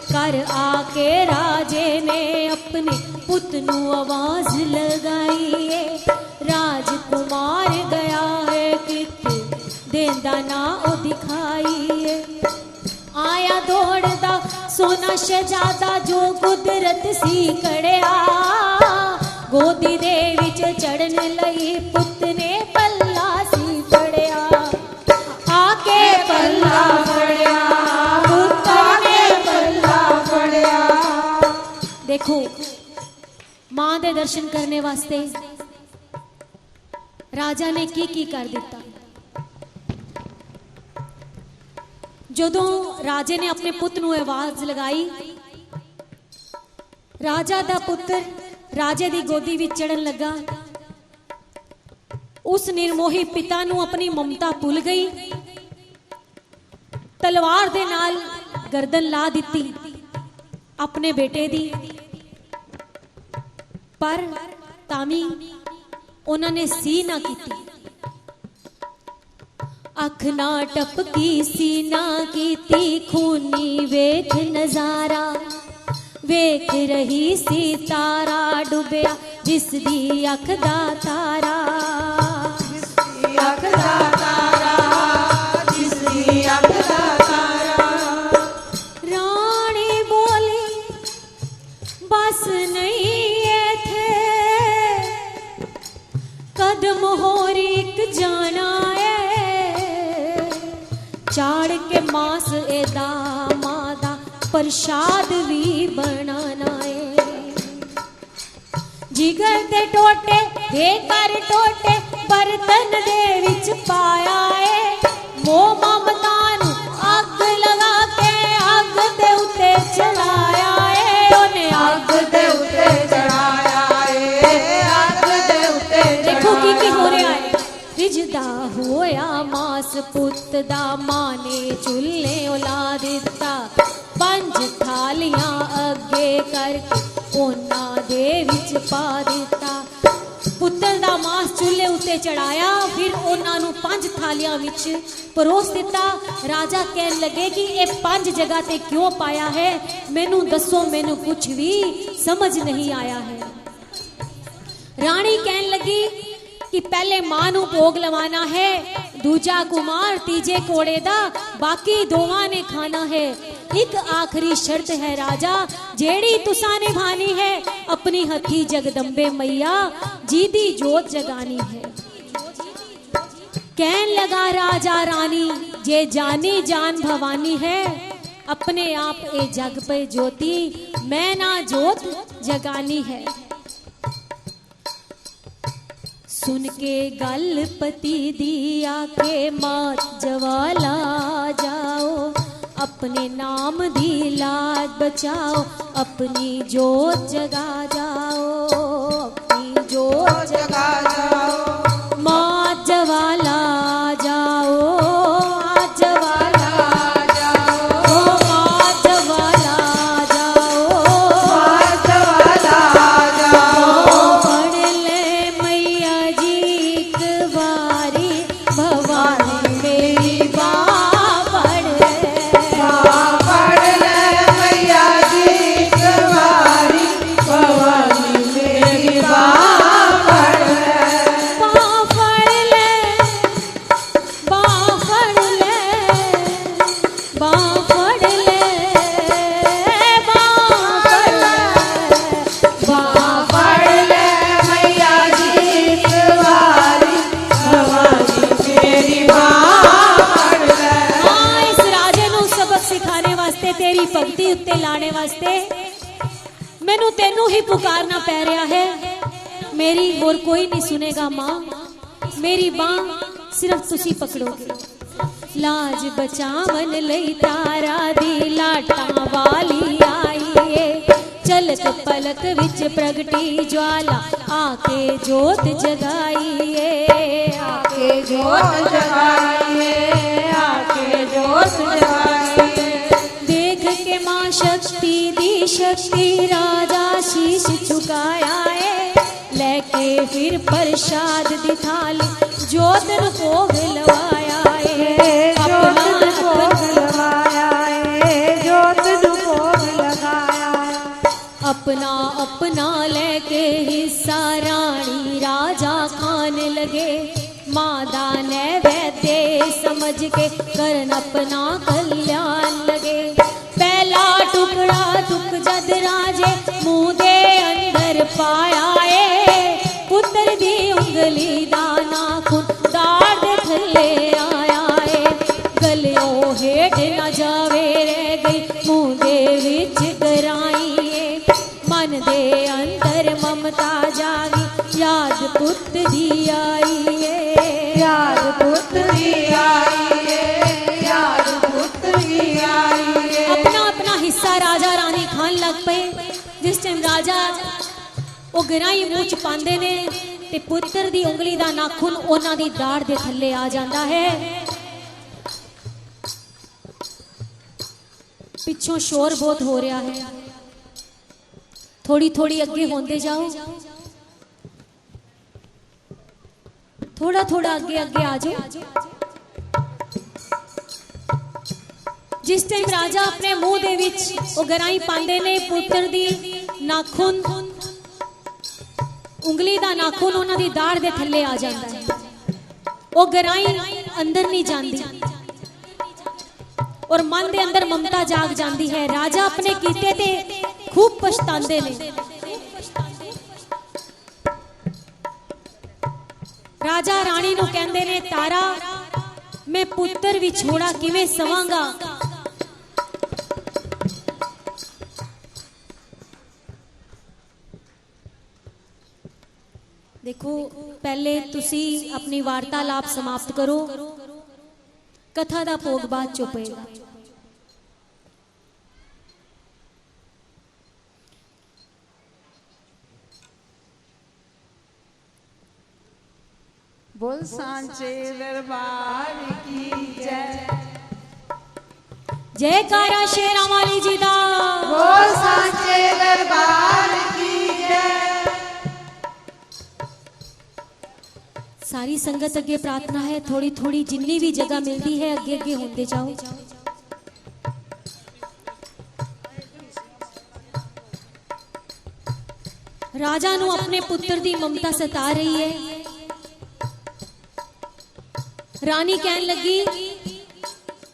A: कर आके राजे ने अपने पुत नू आवाज लगाई है, राजकुमार गया है किते देंदा ना ओ दिखाई है। आया दौड़दा सोना शहजादा जो कुदरत सी कड़िया, गोदी दे विच चढ़न लई पुत ने पल्ला सी फड़िया, आके पल्ला फड़िया, पुत्र ने पल्ला फड़िया। देखो मां दे दर्शन करने वास्ते राजा ने की कर दिता। जदों राजे ने अपने पुत्र नू आवाज लगाई, राजा दा पुत्र राजे दी गोदी विच चढ़न लगा। उस निर्मोही पिता नू अपनी ममता भुल गई, तलवार दे नाल गर्दन ला दिती अपने बेटे दी, पर तामी उन्होंने सी ना कीती। अख ना टपकी सीना कीती खूनी वेख नजारा, वेख रही सी तारा डुबया जिसदी अख दा तारा,
B: जिसदी अख दा तारा, जिसदी अख दा तारा।
A: रानी बोली बस नहीं थे कदम होरी एक जाना है, चाड़ के मास एदा मादा प्रसाद भी बनाना है। जिगर दे टोटे दे कर टोटे बर्तन दे विच पाया है, मोह ममता नू अग लगा के अग रिश्ता होया मास पुत्त दा, मां ने चुल्हे उला दिता। 5 थालियां अगे करके ਉਹਨਾਂ ਦੇ ਵਿੱਚ ਪਾ ਦਿੱਤਾ। ਪੁੱਤਰ ਦਾ ਮਾਸ ਚੁੱਲ੍ਹੇ ਉੱਤੇ ਚੜਾਇਆ, ਫਿਰ ਉਹਨਾਂ ਨੂੰ 5 ਥਾਲੀਆਂ ਵਿੱਚ ਪਰੋਸ ਦਿੱਤਾ। ਰਾਜਾ ਕਹਿਣ ਲੱਗੇ ਕਿ ਇਹ 5 ਜਗ੍ਹਾ ਤੇ ਕਿਉਂ ਪਾਇਆ ਹੈ, ਮੈਨੂੰ ਦੱਸੋ, ਮੈਨੂੰ ਕੁਝ ਵੀ ਸਮਝ ਨਹੀਂ ਆਇਆ ਹੈ। ਰਾਣੀ ਕਹਿਣ ਲੱਗੀ कि पहले मां नू भोग लवाना है, दूजा कुमार, तीजे कोड़े दा, बाकी दोवां ने खाना है। एक आखिरी शर्त है राजा, जेड़ी तुसा निभानी है, अपनी हथी जगदम्बे मैया जी दी जोत जगानी है। कहन लगा राजा रानी, जे जानी जान भवानी है, अपने आप ए जग पे ज्योति मैं ना जोत जगानी है। सुन के गल पति दी आके मात जवाला जाओ, अपने नाम दी लाज बचाओ, अपनी जोत जगा जाओ, अपनी जोत जगा जाओ। मात जवाला जाओ, आज जवाला जाओ, मात जवाला जाओ, मात जवाला जाओ। पढ़ ले मैया जी एक बारी, भवानी मेरी बाँ पढ़ ले
B: मैया जी एक बारी, भवानी मेरी बाँ पढ़ ले।
A: बाँ पढ़ ले, बाँ पढ़ ले, बाँ पढ़ ले, बाँ
B: पढ़ ले मैया जी एक बारी, भवानी मेरी बाँ पढ़ ले।
A: हाँ, इस राजे नू सबक सिखाने वास्ते, तेरी भगती उत्ते लाने वास्ते मैनू तेनू ही पुकारना पै रहा है। मेरी और कोई नहीं सुनेगा मां, मेरी बां सिर्फ तुसी पकड़ोगे। लाज बचावन लई तारा दी लाटां वाली आई है, झलक पलक विच प्रगटी ज्वाला, आके जोत जगाई है,
B: आके जोत जगाइए, आके जोत जगाइए।
A: देख के मां शक्ति दी शक्ति, राजा शीश झुकाया है, लेके फिर प्रसाद दी थाली, जोत नू भोग लवाया है।
B: जोत
A: अपना
B: नू भोग लगाया है, जोत नू भोग लगाया।
A: अपना अपना लेके हिस्सा रानी राजा खाने लगे। मादा नैवेद्य समझ के करन अपना कल्याण लगे। पहला टुकड़ा दुख जद राजे मुंह दे अंदर पाया है, पुत्र दी उंगली दा नाखून दाड़ दे थल्ले आया है। गलियों हेठ न जावे रह गई, मुंह दे विच गराई है, मन दे अंदर ममता जागी, याद पुत दी आई है,
B: याद पुत्र की आई है, याद पुत्र की आई है।
A: अपना अपना हिस्सा राजा रानी खान लग पे। जिस टाइम राजा वो गराई मूँह च पांदे ने ते पुत्र दी उंगली दा नाखून उन्हां दी दाड़ दे थल्ले आ जांदा है। पिछों शोर बहुत हो रहा है, थोड़ी थोड़ी अगे होंदे जाओ, थोड़ा थोड़ा अगे अगे आ जाओ। जिस टाइम राजा अपने मुंह दे विच वो गराई पांदे ने, पुत्र दी नाखून उंगली दा नाखून उन्हां दी दाड़ दे थल्ले आ जांदा है। वो गराई अंदर नहीं जांदी और मन दे अंदर ममता जाग जाती है। राजा अपने कीते ते खूब पछतांदे ने। राजा रानी नू कहंदे ने, तारा मैं पुत्र विछोड़ा किवें सवांगा। देखो, पहले तुसी अपनी वार्तालाप समाप्त करो, कथा दा भोग बाद चुपेगा।
B: बोल बोल सांचे दरबार की जय।
A: जयकारा शेरा वाली जी दा।
B: बोल सांचे दरबार की जय।
A: सारी संगत अगे प्रार्थना है, थोड़ी थोड़ी जिन्नी भी जगह मिलती है अगे अगे होंदे जाओ। राजा नू अपने पुत्र दी ममता सता रही है। रानी कहन लगी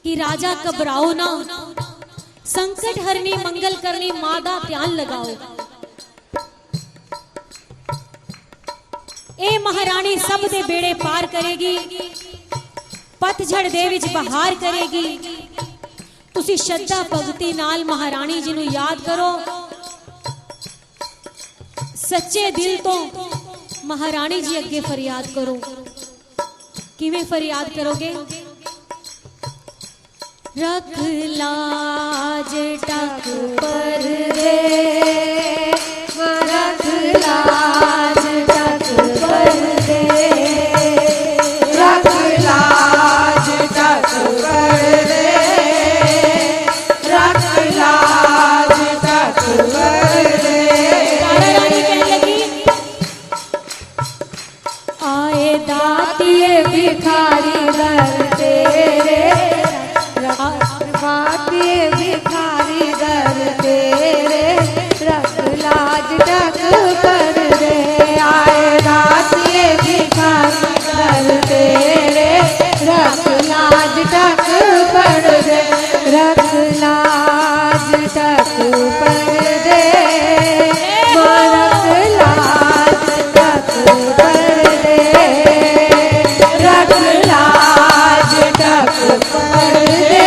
A: कि राजा घबराओ ना, संकट हरनी मंगल करनी मां दा ध्यान लगाओ। ए महारानी सब दे बेड़े पार करेगी, पतझड़ दे विच बहार करेगी। तुसी श्रद्धा भगती नाल महारानी जी नू याद करो, सच्चे दिल तो महारानी जी अगे फरियाद करो। किवें फरियाद करोगे? रख लाज टक पर दे, रख लाज टक पर दे,
B: रख लाज टक पर दे, रख लाज टक पर दे।
A: रानी कहने लगी, आए दातिए भिखारी दर तेरे,
B: बातिए भिखारी दर तेरे, रख लाज टक पर दे। आए दातिए भिखारी दर तेरे, रख लाज टक पर दे, रख लाज टक पर दे, रख लाज टक पर दे, रख लाज टक पर दे,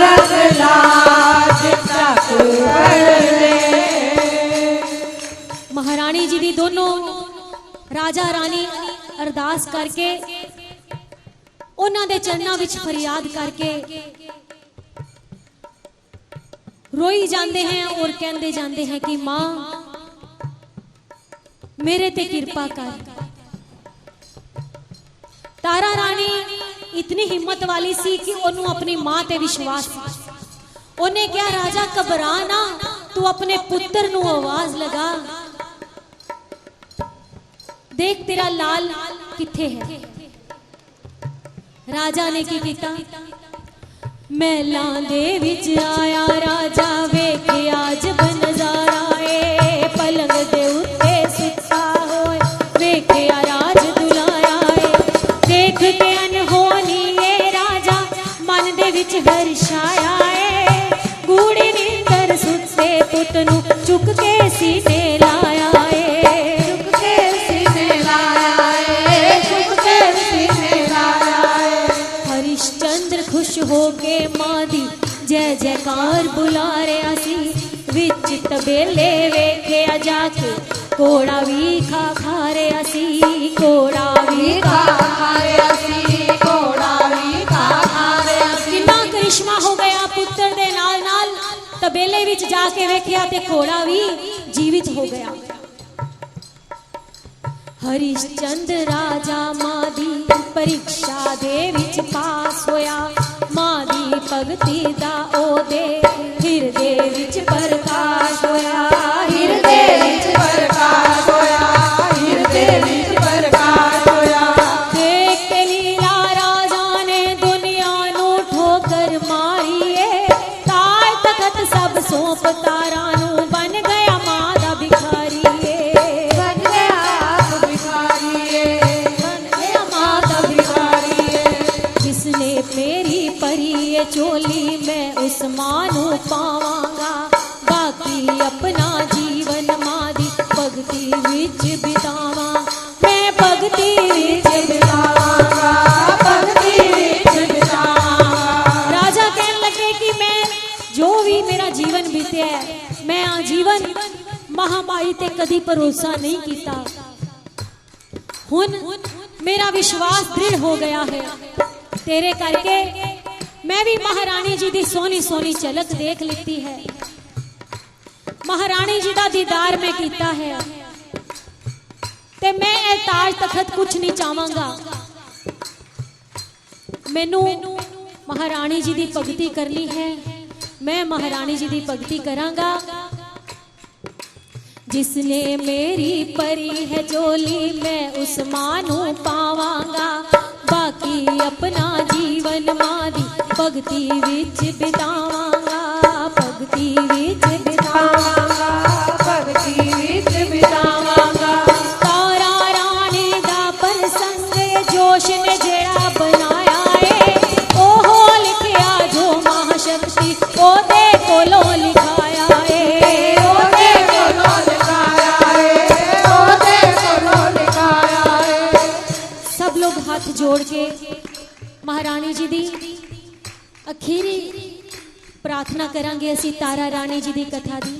B: रख लाज टक पर दे।
A: महारानी जी दी दोनों राजा रानी अरदास करके उन्हां दे चरनां विच फरियाद करके रोई जाते हैं और कहते जाते हैं कि मां मेरे ते कृपा कर। तारा रानी इतनी हिम्मत वाली सी कि ओनू अपनी मां ते विश्वास सी। ओने क्या राजा घबरा ना, तू अपने पुत्र नू आवाज लगा, देख तेरा लाल किथे है। राजा ने की कीता, महलां दे विच आया राजा, वेखिया जब नजारा ए, पलंग दे उत्ते सुता होए, वेखिया राज दुलाया ए। देख के अनहोनी ए राजा, मन दे विच हर्षाया ए, गूढ़ी नींदर सुते पुत नू चुक के सीने लाया ए,
B: चुक के सीने लाया ए, चुक के सीने लाया ए।
A: हरिश्चंद्र खुश होके मां दी जय जयकार बुला रहा सी। विच तबेले वेखिया जाके कोड़ा भी खा रहा सी, कोड़ा भी खा
B: रहा सी, कोड़ा भी खा रहा सी।
A: कितना करिश्मा हो गया पुत्र दे नाल नाल, तबेले विच जाके वेखिया ते कोड़ा भी जीवित हो गया। हरिश्चंद्र राजा मां दी परीक्षा दे विच पास होया, मां दी भगती दा ओदे हिरदे विच प्रकाश होया,
B: हिरदे विच प्रकाश होया, हिरदे विच प्रकाश होया।
A: देख के लीला राजा ने दुनिया नू ठोकर मारी ए, ताज तखत सब सौंप तारा नू, बन गया मां दा भिखारी ए,
B: बन गया आप भिखारी ए, बन गया मां दा भिखारी ए।
A: जिसने मेरी परी ए चोली, मैं उस मां नू पावांगा, बाकी अपना जीवन मां दी भगती विच बितावा, मैं भगती विच बितावांगा,
B: भगती विच बितावांगा।
A: राजा कहने लगे कि मैं जो भी मेरा जीवन बीते है, मैं आजीवन महामारी ते कदी भरोसा नहीं किया। हुन मेरा विश्वास दृढ़ हो गया है, तेरे करके मैं भी महारानी जी दी सोनी सोनी झलक देख लेती है, महारानी जी दा दीदार मैं कीता है। ते मैं ए ताज तखत कुछ नहीं चाहांगा। मैनू महारानी जी दी भगती करनी है, मैं महारानी जी दी भगती करांगा। जिसने मेरी परी है झोली मैं उस मां नू पावांगा। बाकी अपना जीवन मां दी भगती विच बितावांगा, भगती विच बितावांगा,
B: भगती विच बितावांगा।
A: तारा रानी दा प्रसंग जोश ने जेड़ा बनाया है, ओहो लिखिया जो महाशक्ति ओदे कोलों लिखाया है, ओदे कोलों लिखाया है, ओदे कोलों लिखाया है। सब लोग हाथ जोड़ के महारानी जी दी अखीरी प्रार्थना करांगे असी तारा रानी जी दी कथा दी।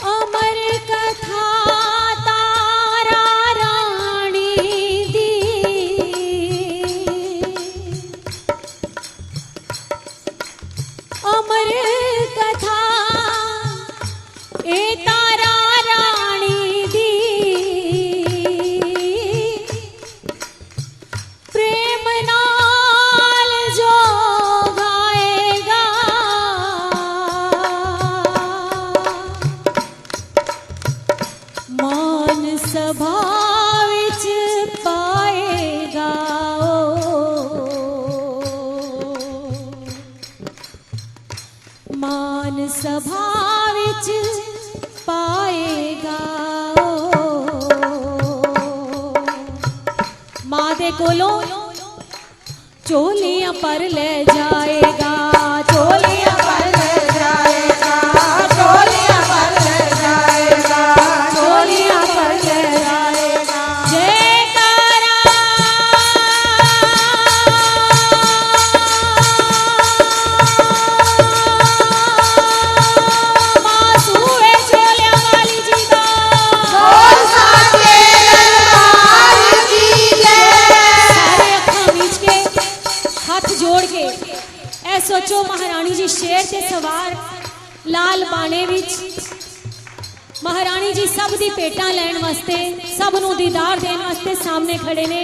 A: अमर कथा तारा रानी दी, अमर कथा ए तारा रानी दी। प्रेम नाल जो गाएगा मान सभा विच पाएगा। मान सभा विच पाएगा। मां दे कोलों चोलियां पर ले जाएगा, चोलियां पर ले जाएगा, चोलियां पर ले जाएगा, चोलियां पर ले जाएगा। जयकारा मां सूए चोलियां वाली जी दा,
B: बोल साचे दरबार की जय।
A: सारे अखां मीच के हाथ जोड़ के ऐ सोचो महारानी जी शेर ते सवार लाल बाणे विच महारानी जी सब दी पेटां लैण वास्ते सब नूं दीदार देण वास्ते सामने खड़े ने।